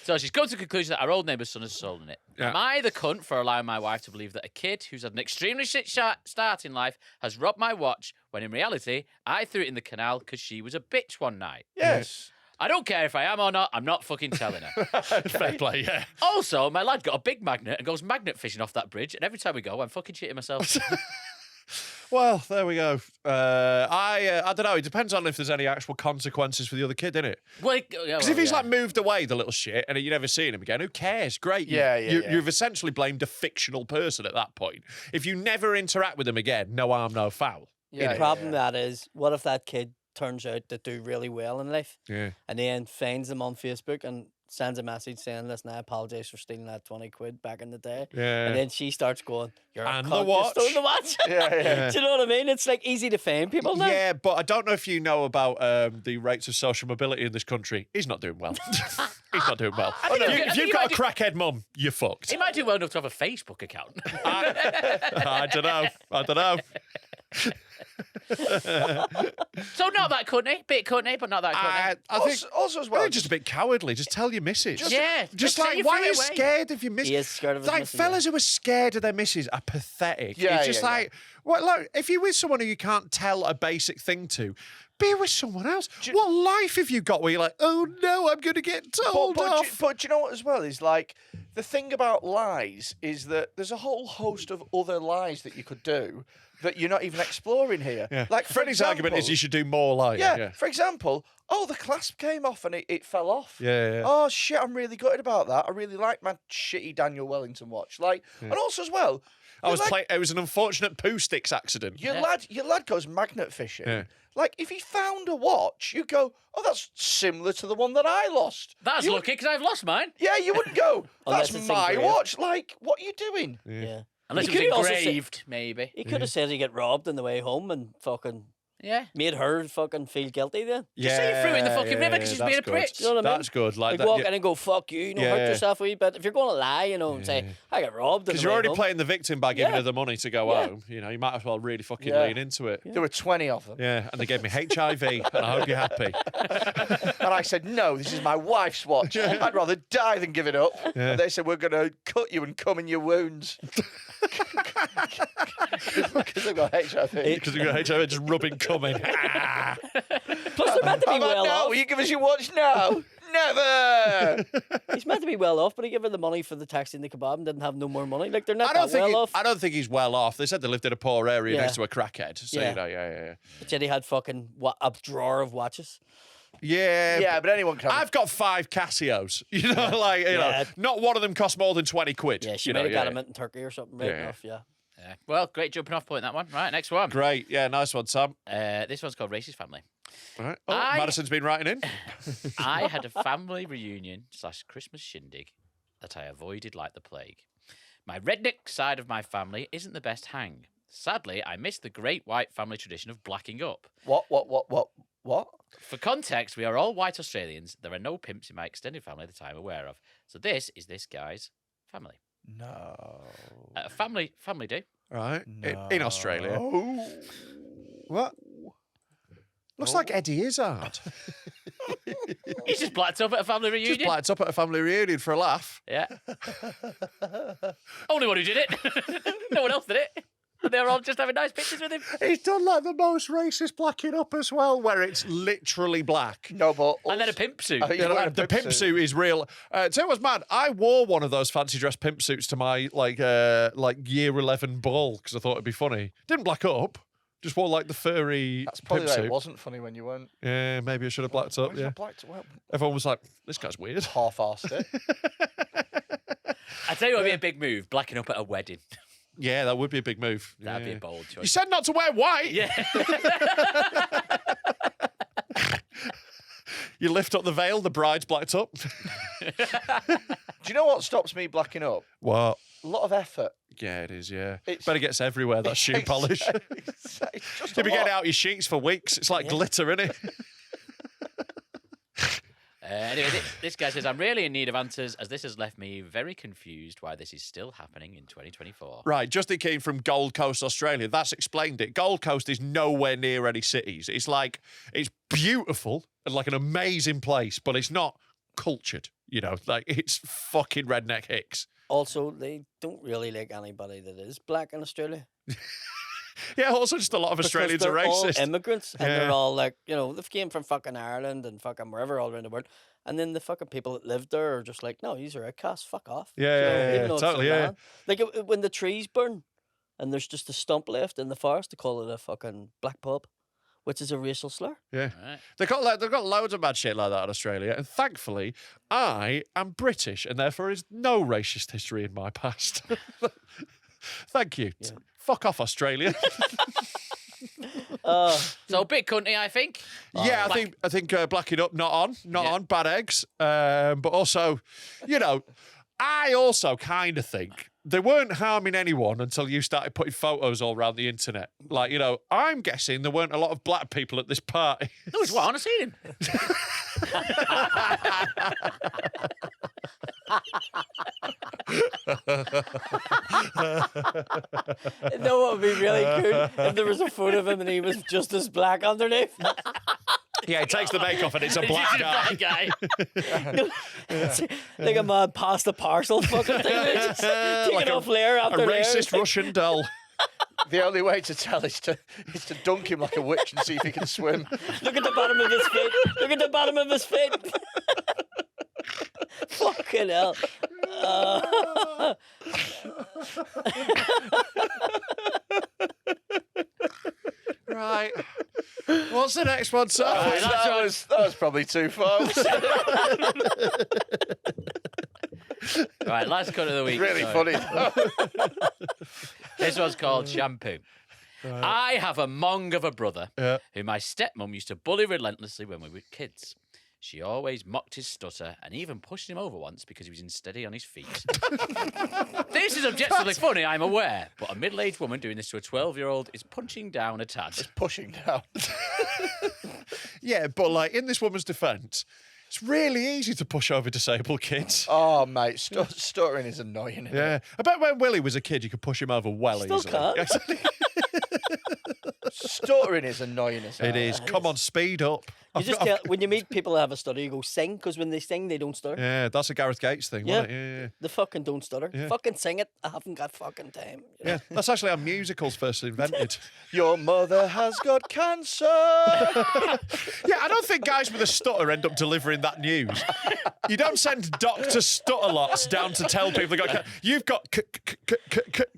So she's come to the conclusion that our old neighbour's son has stolen it. Yeah. Am I the cunt for allowing my wife to believe that a kid who's had an extremely shit start in life has robbed my watch when in reality I threw it in the canal because she was a bitch one night? Yes. I don't care if I am or not, I'm not fucking telling her. Fair play, yeah. Also, my lad got a big magnet and goes magnet fishing off that bridge, and every time we go, I'm fucking shitting myself. Well, there we go. I don't know. It depends on if there's any actual consequences for the other kid, innit? Well, Because if he's like moved away, the little shit, and you never seen him again, who cares? Great. Yeah. You've essentially blamed a fictional person at that point. If you never interact with him again, no harm, no foul. Yeah, The problem with that is, what if that kid turns out to do really well in life, Yeah. and then finds them on Facebook and sends a message saying, "Listen, I apologise for stealing that 20 quid back in the day." Yeah. And then she starts going, "You're And a the cunt, you watch." stole the watch." Yeah. Do you know what I mean? It's like easy to find people now. Yeah, but I don't know if you know about the rates of social mobility in this country. He's not doing well. He's not doing well. think If, he- I you, think if you've he got might a crackhead mum, you're fucked. He might do well enough to have a Facebook account. I don't know. I don't know. So not that cunty, bit cunty, but not that cunty. I think Also as I well, think just a bit cowardly. Just tell your missus. Yeah, Just just say like, you're why are free you away. scared of your missus? He is scared of his Like, missus, fellas who are scared of their missus are pathetic. Yeah, it's just yeah, like, well, look, if you're with someone who you can't tell a basic thing to, be with someone else. What life have you got where you're like, oh no, I'm going to get told off? But do you know what as well is like the thing about lies is that there's a whole host of other lies that you could do that you're not even exploring here. Yeah. Like for Freddie's argument is example- you should do more lying. Yeah, for example, the clasp came off and it fell off. Yeah. Oh shit, I'm really gutted about that. I really like my shitty Daniel Wellington watch. Like, and also as well, It was an unfortunate poo sticks accident. your lad goes magnet fishing. Yeah. Like, if he found a watch, you go, oh, that's similar to the one that I lost. That's You- lucky because I've lost mine. Yeah, you wouldn't go, Unless that's it's my engraved. watch. Like, what are you doing? Yeah. Unless He it was could also say- engraved, maybe. He could have said he get robbed on the way home and fucking Yeah. made her fucking feel guilty then. Just say you threw it in the fucking river 'cause she's that's being a good. prick. You know what I mean? That's good. Like Like that, walk yeah. in and go, fuck you, Yeah. hurt yourself a wee bit. If you're going to lie, and say, I got robbed on Because the you're way already home. playing the victim by giving Yeah. her the money to go Yeah. home. You know, you might as well really fucking Yeah. lean into it. There were 20 of them. Yeah, and they gave me HIV, and I hope you're happy. And I said, no, this is my wife's watch. I'd rather die than give it up. And they said, we're going to cut you and come in your wounds. Because they've got HIV. Because we've got HIV just rubbing coming. Plus, they're meant to How be about well now? off. Will you give us your watch now? Never. He's meant to be well off, but he gave her the money for the taxi and the kebab and didn't have no more money. Like, they're not that well off. I don't think he's well off. They said they lived in a poor area Yeah. next to a crackhead. So, Yeah. you know, yeah. But yet he had fucking a drawer of watches. Yeah. Yeah, but anyone can. I've got 5 Casios. You know, like, you know, Yeah. not one of them cost more than 20 quid. Yeah, she you might know, have got him in Turkey or something. Right Yeah. enough, yeah. Yeah. Well, great jumping off point, that one. Right, next one. Great. Yeah, nice one, Tom. This one's called Racist Family. All right. Oh, I- Madison's been writing in. I had a family reunion / Christmas shindig that I avoided like the plague. My redneck side of my family isn't the best hang. Sadly, I missed the great white family tradition of blacking up. What? For context, we are all white Australians. There are no pimps in my extended family that I'm aware of. So this is this guy's family. No. Family do. Right. In Australia. What? Looks like Eddie Izzard. He's just blacked up at a family reunion. Just blacked up at a family reunion for a laugh. Yeah. Only one who did it. No one else did it. And they were all just having nice pictures with him. He's done like the most racist blacking up as well, where it's literally black. No, but And then a pimp suit. He's You know, wearing a the pimp suit is real. Tell you what's mad. I wore one of those fancy dress pimp suits to my like year 11 ball because I thought it'd be funny. Didn't black up. Just wore like the furry That's probably pimp why it suit. wasn't funny when you weren't. Yeah, maybe I should have blacked up. Why is Yeah. that blacked? Well, Everyone was like, "This guy's weird." half-arsed it. I tell you what would be a big move, blacking up at a wedding. Yeah, that would be a big move. That'd be Yeah. a bold choice. You said not to wear white. Yeah. You lift up the veil, the bride's blacked up. Do you know what stops me blacking up? What? A lot of effort. Yeah, it is, yeah. It's- But it gets everywhere, that shoe polish. It's just You'll be a getting lot. out your sheets for weeks. It's like glitter, innit? Anyway, this guy says, I'm really in need of answers as this has left me very confused why this is still happening in 2024. Right, Justin Keane from Gold Coast, Australia. That's explained it. Gold Coast is nowhere near any cities. It's like, it's beautiful and like an amazing place, but it's not cultured. You know, like it's fucking redneck hicks. Also, they don't really like anybody that is black in Australia. Yeah, also just a lot of Australians because are they're all racist. immigrants, and Yeah. they're all like, they've came from fucking Ireland and fucking wherever all around the world. And then the fucking people that live there are just like, no, these are outcasts, fuck off. Yeah, You know, yeah, even yeah, though it's totally, their yeah. land. Like when the trees burn and there's just a stump left in the forest, they call it a fucking black pub, which is a racial slur. Yeah. Right. They've got loads of bad shit like that in Australia. And thankfully, I am British and therefore is no racist history in my past. Thank you. Fuck off, Australia. So a bit cunty, I think. Yeah, I think blacking up, not on, bad eggs. But also, I also kind of think they weren't harming anyone until you started putting photos all around the internet. Like, I'm guessing there weren't a lot of black people at this party. No, it's what I want to see him. You know what would be really cool if there was a photo of him and he was just as black underneath. Yeah, he takes the make off and it's a black guy. Like a man past the parcel fucking thing. Just taking off layer A after layer. racist Russian doll. The only way to tell is to dunk him like a witch and see if he can swim. Look at the bottom of his feet. Look at the bottom of his feet. Fucking hell. Right. What's the next one, sir? That was probably too far. Right, last cut of the week. Really sorry. funny. This one's called Shampoo. I have a mong of a brother who my stepmom used to bully relentlessly when we were kids. She always mocked his stutter and even pushed him over once because he was unsteady on his feet. This is objectively funny, I'm aware, but a middle-aged woman doing this to a 12-year-old is punching down a tad. Pushing down. Yeah, but like in this woman's defence, it's really easy to push over disabled kids. Oh, mate, stuttering is annoying. Isn't Yeah. it? I bet when Willie was a kid, you could push him over well Still easily. can't. Stuttering is annoying as hell. It is. Come on, speed up. You just tell, when you meet people that have a stutter, you go sing, because when they sing, they don't stutter. Yeah, that's a Gareth Gates thing, wasn't it? Yeah. They fucking don't stutter. Yeah. Fucking sing it. I haven't got fucking time. Yeah, that's actually how musicals first invented. Your mother has got cancer. Yeah, I don't think guys with a stutter end up delivering that news. You don't send Dr. Stutterlots down to tell people they got. You've got.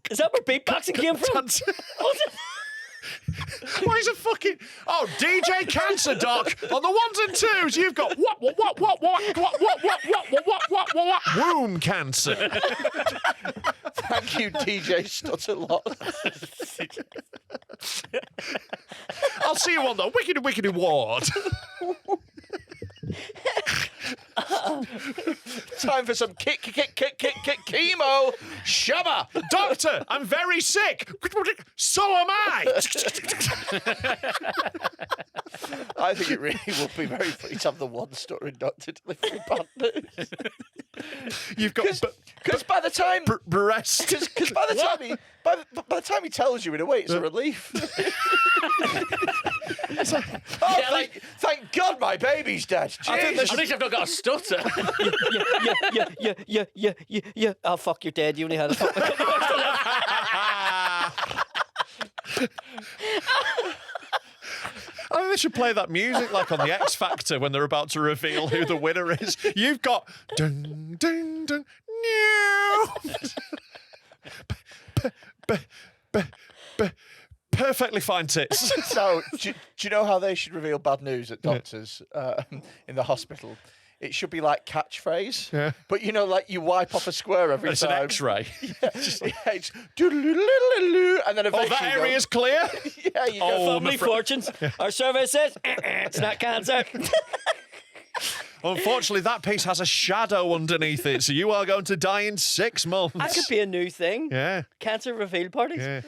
Is that where beatboxing came from? Why is a fucking DJ Cancer Doc on the ones and twos? You've got what womb cancer. Thank you, DJ Stutterlot. I'll see you on the Wickedy Ward. Time for some kick chemo. Shabba. Doctor, I'm very sick. So am I. I think it really would be very funny to have the one stuttering doctor delivering bad news. You've got Because by the time, breast. because by the time he tells you, in a way, it's a relief. Thank God my baby's dead. At least I've not got a stutter. Yeah. Oh, fuck, you're dead. You only had a fucking couple of hours left. I think they should play that music like on the X Factor when they're about to reveal who the winner is. You've got dun dun dun perfectly fine tits. So, do you know how they should reveal bad news at doctors in the hospital? It should be like catchphrase. Yeah. But like you wipe off a square every It's time. an X-ray. It's doodle-doodle-doodle-doo, and then Oh, eventually that you go, area's clear. Yeah, you go. Oh, Family fortunes. Our survey says it's not cancer. Unfortunately, that piece has a shadow underneath it, so you are going to die in 6 months. That could be a new thing. Yeah. Cancer reveal parties. Yeah.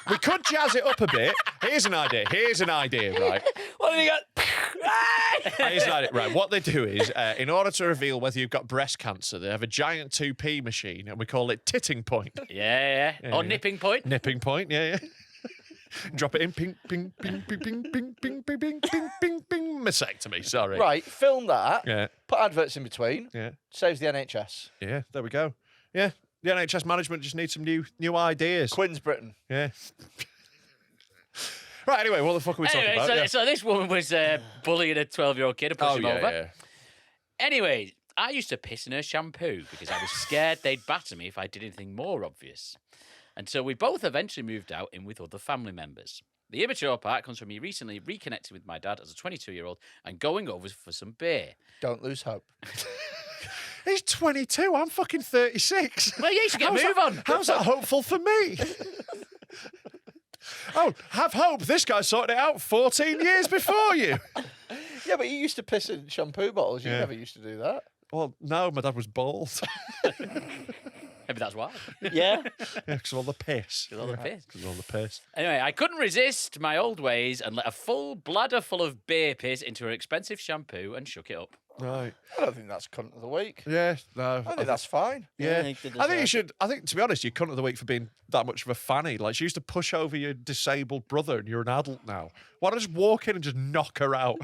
We could jazz it up a bit. Here's an idea, right? What have you got? Here's an idea. Right, what they do is, in order to reveal whether you've got breast cancer, they have a giant 2p machine, and we call it titting point. Yeah. Or nipping point. Nipping point, yeah. Drop it in, ping, ping, ping, ping, ping, ping, ping, ping, ping, ping, ping, ping, mastectomy, sorry. Right, film that. Yeah. Put adverts in between. Yeah. Saves the NHS. Yeah, there we go. Yeah, the NHS management just needs some new ideas. Quinn's Britain. Yeah. Right, anyway, what the fuck are we talking about? So this woman was bullying a 12-year-old kid and pushed him over. Yeah. Anyway, I used to piss in her shampoo because I was scared they'd batter me if I did anything more obvious. And so we both eventually moved out in with other family members. The immature part comes from me recently reconnecting with my dad as a 22-year-old and going over for some beer. Don't lose hope. He's 22, I'm fucking 36. Well, yeah, you should get a move on. How's that hopeful for me? Oh, have hope. This guy sorted it out 14 years before you. Yeah, but you used to piss in shampoo bottles. You never used to do that. Well, no, my dad was bald. Maybe that's why. Yeah. Because of all the piss. All the piss. Because of all the piss. Anyway, I couldn't resist my old ways and let a full bladder full of beer piss into an expensive shampoo and shook it up. Right. I don't think that's cunt of the week. Yeah, no. I think that's fine. Yeah. I think they I think you deserve should. I think, to be honest, you're cunt of the week for being that much of a fanny. Like, she used to push over your disabled brother and you're an adult now. Why don't you just walk in and just knock her out?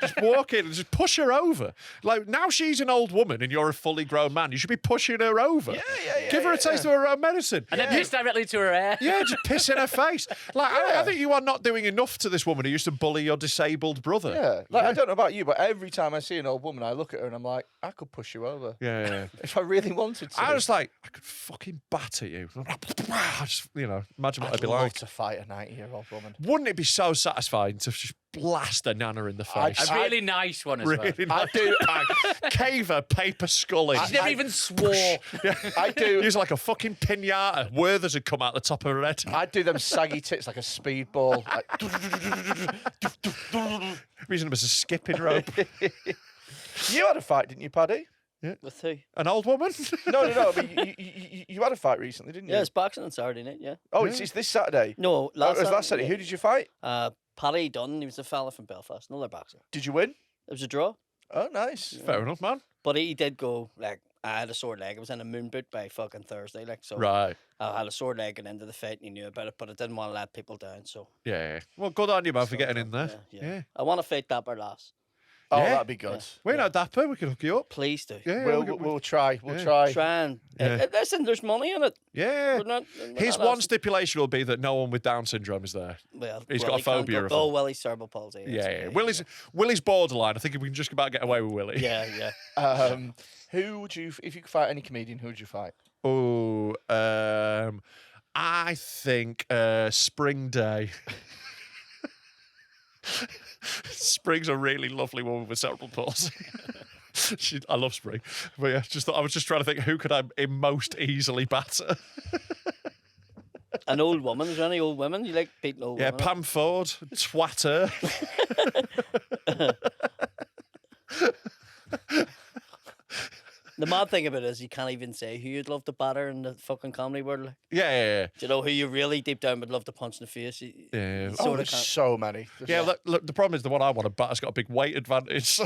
Just walk in and just push her over. Like, now she's an old woman and you're a fully grown man. You should be pushing her over. Yeah. Give her a taste of her own medicine. And then piss directly to her hair. Yeah, just piss in her face. Like, I think you are not doing enough to this woman who used to bully your disabled brother. Yeah. Like, I don't know about you, but every time I see an old woman, I look at her and I'm like, I could push you over. Yeah. If I really wanted to. I was like, I could fucking batter you. I just, imagine what I'd it'd be love like. to fight a 90-year-old woman. Wouldn't it be so satisfying to just blast a nana in the face? A really nice one as well. Really nice bang. Cave her, paper sculling. She never even swore. I do. Use like a fucking pinata. Werther's would come out the top of her head. I'd do them saggy tits like a speedball. Using them as a skipping rope. You had a fight, didn't you, Paddy? With who? An old woman? No. But you had a fight recently, didn't you? Yeah, it's boxing on Saturday night, yeah. Oh, it's this Saturday. No, Oh, it was last Saturday. yeah. Who did you fight? Paddy Dunn, he was a fella from Belfast, another boxer. Did you win? It was a draw, Oh, nice. Fair enough, man. but he did go, like, I had a sore leg. I was in a moon boot by fucking Thursday, like, so Right. I had a sore leg going into the fight and he knew about it, but I didn't want to let people down, so. Yeah. Well, good on you, man, for getting in there. Yeah. I want to fight Dapper last. Oh, Yeah. that'd be good. We're not dapper. We can hook you up. Please do. Yeah. We'll try. We'll try. Try and listen, there's money in it. Yeah. We're not, His one stipulation will be that no one with Down syndrome is there. Well, He's got a Willie can't phobia go- of Oh, them. Willie's cerebral palsy. Yeah. Willie's borderline. I think if we can just about get away with Willie. Yeah. Who would you, if you could fight any comedian, who would you fight? Oh, I think Spring Day. Spring's a really lovely woman with cerebral palsy. I love Spring, but yeah, I was just trying to think who could I most easily batter. An old woman. Is there any old women? You like beating old Yeah, women? Pam Ford, Twatter. The mad thing about it is you can't even say who you'd love to batter in the fucking comedy world. Like, Yeah. do you know who you really deep down would love to punch in the face? You Yeah. sort Oh, of there's can't. so many. Yeah, look, the problem is the one I want to batter's got a big weight advantage.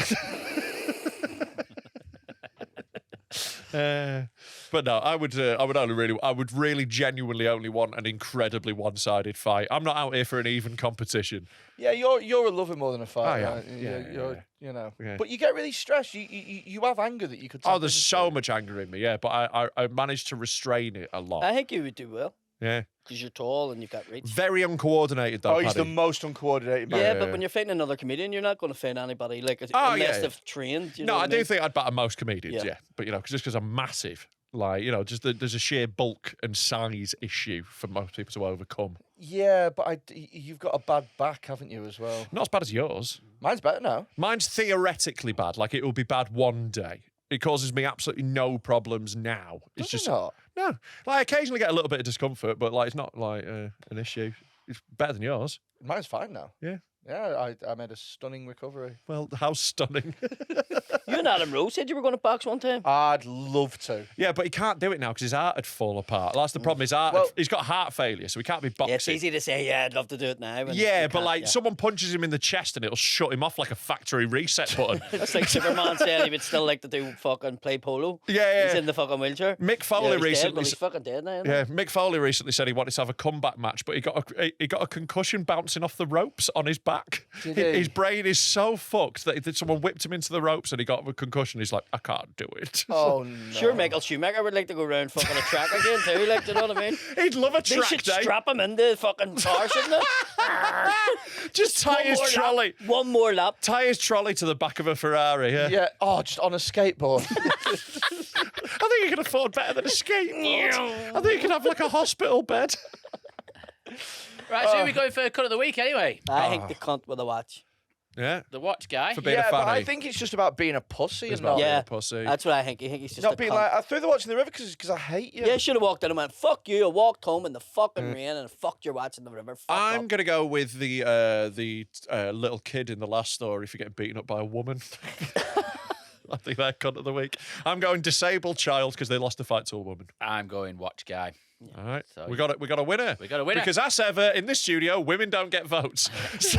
But no, I would really genuinely only want an incredibly one-sided fight. I'm not out here for an even competition. Yeah, you're a lover more than a fighter. yeah. Right? Yeah. You know. Yeah. But you get really stressed. You have anger that you could. Oh, tap there's into. so much anger in me, yeah, but I managed to restrain it a lot. I think you would do well Yeah. because you're tall and you've got reach. Very uncoordinated, though, Oh, he's the Paddy. most uncoordinated man. Yeah, but when you're fighting another comedian, you're not going to fight anybody like Oh, unless yeah. they've trained. You No, know I what do mean? think I'd batter most comedians, Yeah. yeah. But, just because I'm massive. Like, just there's a sheer bulk and size issue for most people to overcome. Yeah, but you've got a bad back, haven't you, as well? Not as bad as yours. Mine's better now. Mine's theoretically bad. Like, it will be bad one day. It causes me absolutely no problems now. It's Does it just not? no. Like, I occasionally get a little bit of discomfort, but like it's not like an issue. It's better than yours. Mine's fine now. Yeah. Yeah, I made a stunning recovery. Well, how stunning. You and Adam Rose said you were going to box one time. I'd love to. Yeah, but he can't do it now because his heart had fallen apart. That's the problem. He's got heart failure, so he can't be boxing. Yeah, it's easy to say, yeah, I'd love to do it now. and Yeah, you but can't, like yeah. someone punches him in the chest and it'll shut him off like a factory reset button. It's like Superman said he would still like to do fucking play polo. Yeah. He's in the fucking wheelchair. Mick Foley yeah, he's dead, recently. well, he's fucking dead now. isn't he? Yeah, Mick Foley recently said he wanted to have a comeback match, but he got a concussion bouncing off the ropes on his back. Did he? His brain is so fucked that someone whipped him into the ropes and he got a concussion. He's like, I can't do it. Oh no. Sure, Michael Schumacher would like to go around fucking a track again too. Like, do you know what I mean? He'd love a They track should day. strap him into the fucking car, shouldn't they? Just tie his One more trolley. lap. One more lap. Tie his trolley to the back of a Ferrari. Yeah. Yeah. Oh, just on a skateboard. I think you can afford better than a skateboard. I think you can have like a hospital bed. Right, so who are we going for cut of the week anyway? I think the cunt with a watch. Yeah. The watch guy. For being Yeah, a but I fanny. think it's just about being a pussy It's and about not, being Yeah. a pussy. That's what I think. You think he's just not a being cunt. like, I threw the watch in the river because I hate you. Yeah, should have walked in and went, fuck you. I walked home in the fucking rain and fucked your watch in the river. Fuck I'm up. going to go with the little kid in the last story for getting beaten up by a woman. I think they're cunt of the week. I'm going disabled child because they lost a fight to a woman. I'm going watch guy. All right, So we got a winner. We got a winner. Because as ever in this studio, women don't get votes. So-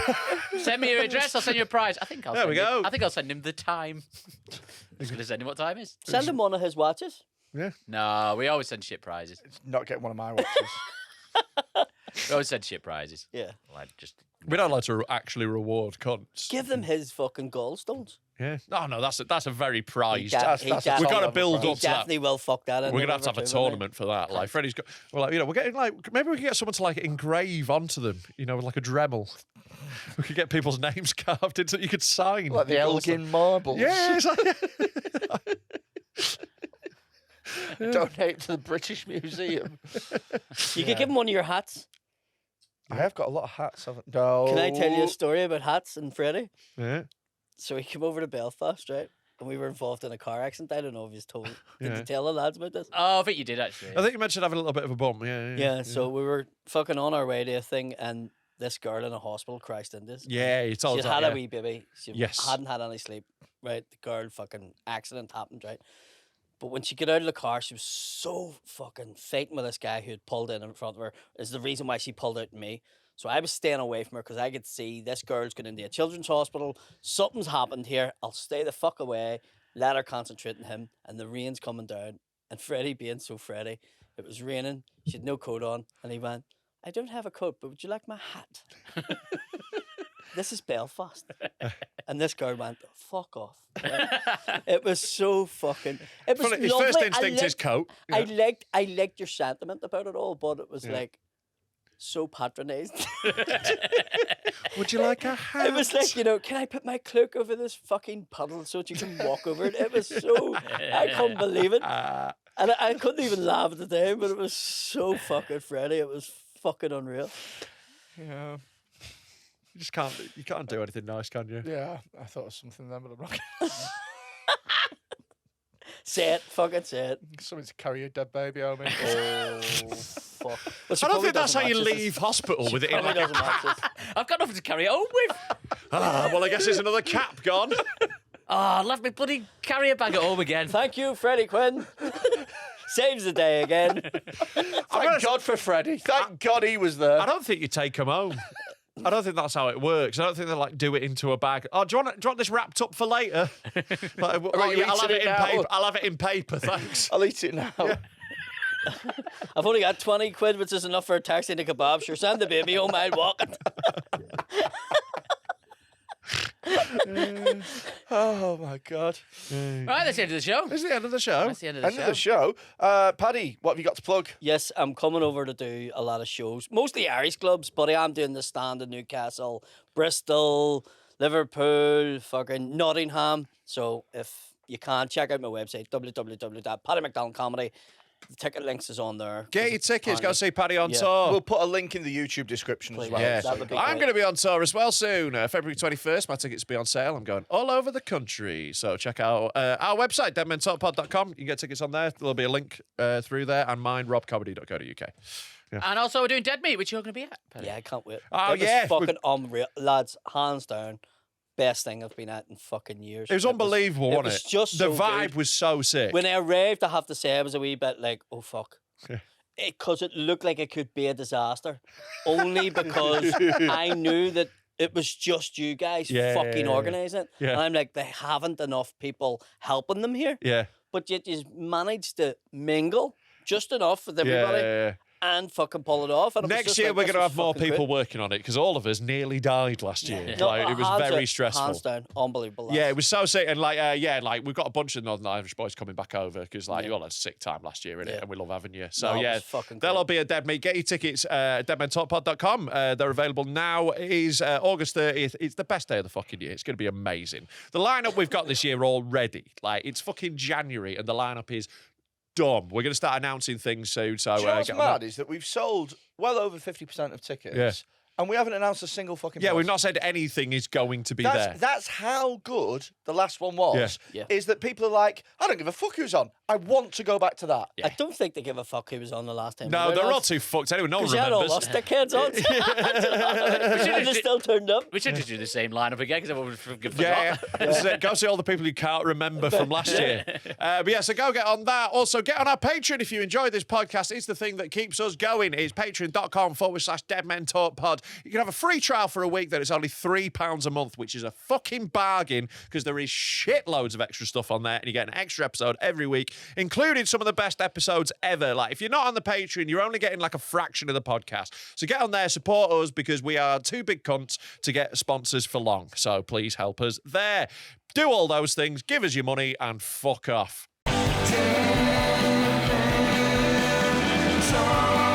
Send me your address. I'll send you a prize. I think I'll. There we send him- go. I think I'll send him the time. He's going to send him what time is. Send him one of his watches. No, we always send shit prizes. Not getting one of my watches. We always send shit prizes. Yeah. Like just. We're not allowed to actually reward cunts. Give them his fucking gallstones. Yeah. No, that's a very prized. That's We've got to build He up to that. definitely will fuck that in. We're the gonna have to have river a too, won't he? tournament for that. Like Freddie's got, well, like, we're getting like maybe we can get someone to like engrave onto them, with like a Dremel. We could get people's names carved into. You could sign Like the Elgin marbles. Yeah, it's like, Donate to the British Museum. You could give him one of your hats. I have got a lot of hats, haven't I? No. Can I tell you a story about hats and Freddy? yeah. So he came over to Belfast, right? And we were involved in a car accident. I don't know if he's told. Did Yeah. you tell the lads about this? Oh, I think you did actually. I think you mentioned having a little bit of a bump. Yeah. Yeah, so we were fucking on our way to a thing, and this girl in a hospital crashed into us. Yeah, you told She us had that, a wee baby. She Yes. hadn't had any sleep, right? The girl fucking accident happened, right? But when she got out of the car, she was so fucking fighting with this guy who had pulled in front of her. Is the reason why she pulled out me. So I was staying away from her because I could see this girl's going into a children's hospital. Something's happened here. I'll stay the fuck away. Let her concentrate on him. And the rain's coming down. And Freddie being so Freddie, it was raining. She had no coat on. And he went, I don't have a coat, but would you like my hat? This is Belfast. And this girl went, fuck off. Right? It was so fucking... It was His lovely. first I instinct is liked- coat. I liked your sentiment about it all, but it was like so patronising. Would you like a hat? It was like, can I put my cloak over this fucking puddle so that you can walk over it? It was so... I couldn't believe it. And I couldn't even laugh at the time, but it was so fucking Freddy. It was fucking unreal. Yeah. You just can't. You can't do anything nice, can you? Yeah, I thought of something then, but I'm not going Say it. Fucking say it. Something to carry a dead baby home in. Oh, fuck. Well, she I don't probably think that's how doesn't you match this. leave hospital with it in Probably like a doesn't match this. I've got nothing to carry it home with. well, I guess there's another cap gone. Oh, let me bloody carry a bag at home again. Thank you, Freddy Quinne. Saves the day again. Thank God for Freddie. Thank God he was there. I don't think you take them home. I don't think that's how it works. I don't think they like do it into a bag. Oh, do you want this wrapped up for later? Like, you I'll have eating it it in now? paper. I'll have it in paper, thanks. I'll eat it now. I've only got 20 quid, which is enough for a taxi and a kebab. Sure, send the baby home, I'll walk it. Oh my God. Right, that's the end of the show. Is the end of the show? That's the end of the End show. of the show. Paddy, what have you got to plug? Yes, I'm coming over to do a lot of shows, mostly Irish clubs, but I am doing the stand in Newcastle, Bristol, Liverpool, fucking Nottingham. So if you can, check out my website, www.paddymcdonnellcomedy. The ticket links is on there. Get your tickets. Go see Paddy on Yeah. tour. We'll put a link in the YouTube description as Please. well. Yeah, That would be I'm great. going to be on tour as well soon. February 21st, my tickets will be on sale. I'm going all over the country. So check out our website, deadmentalkpod.com. You can get tickets on there. There'll be a link through there. And mine, robcomedy.co.uk. And also, we're doing Dead Meat, which you're going to be at. Paddy. Yeah, I can't wait. Oh, It was yeah. fucking unreal. Lads, hands down, best thing I've been at in fucking years. It was unbelievable, wasn't it? was just the so vibe good. was so sick. When I arrived, I have to say, I was a wee bit like, oh, fuck. Because it looked like it could be a disaster. Only because I knew that it was just you guys fucking organising it. Yeah. And I'm like, they haven't enough people helping them here. Yeah. But yet you managed to mingle just enough with everybody Yeah. and fucking pull it off. And it was Next just year, like, we're this going to was have more fucking people great. working on it because all of us nearly died last year. No, Like, it was hands very down- stressful. Hands down, unbelievable. lads. Yeah, it was so sick, and like, like we've got a bunch of Northern Irish boys coming back over because like you all had a sick time last year, innit? Yeah. And we love having you. So No, it yeah, was fucking there'll great. all be a Dead Meat. Get your tickets, deadmentalkpod.com. They're available now. It is August 30th. It's the best day of the fucking year. It's going to be amazing. The lineup we've got this year already, like it's fucking January, and the lineup is dumb. We're going to start announcing things soon. So Do you know what's get on that. mad is that we've sold well over 50% of tickets. Yeah. And we haven't announced a single fucking Yeah, post. we've not said anything is going to be there. That's how good the last one was. Yeah. Is that people are like, I don't give a fuck who's on. I want to go back to that. I don't think they give a fuck who was on the last time. No, they're all too fucked anyway. No one Because you had all remembers. those dickheads on. We should have just still turned up. We should just do the same lineup again because everyone forgot. Yeah. So go see all the people you can't remember from last year. But yeah, so go get on that. Also, get on our Patreon if you enjoy this podcast. It's the thing that keeps us going. It's patreon.com/deadmentalkpod. You can have a free trial for a week that it's only £3 a month, which is a fucking bargain because there is shitloads of extra stuff on there and you get an extra episode every week, including some of the best episodes ever. Like, if you're not on the Patreon, you're only getting like a fraction of the podcast. So get on there, support us because we are two big cunts to get sponsors for long. So please help us there. Do all those things, give us your money, and fuck off. Talk.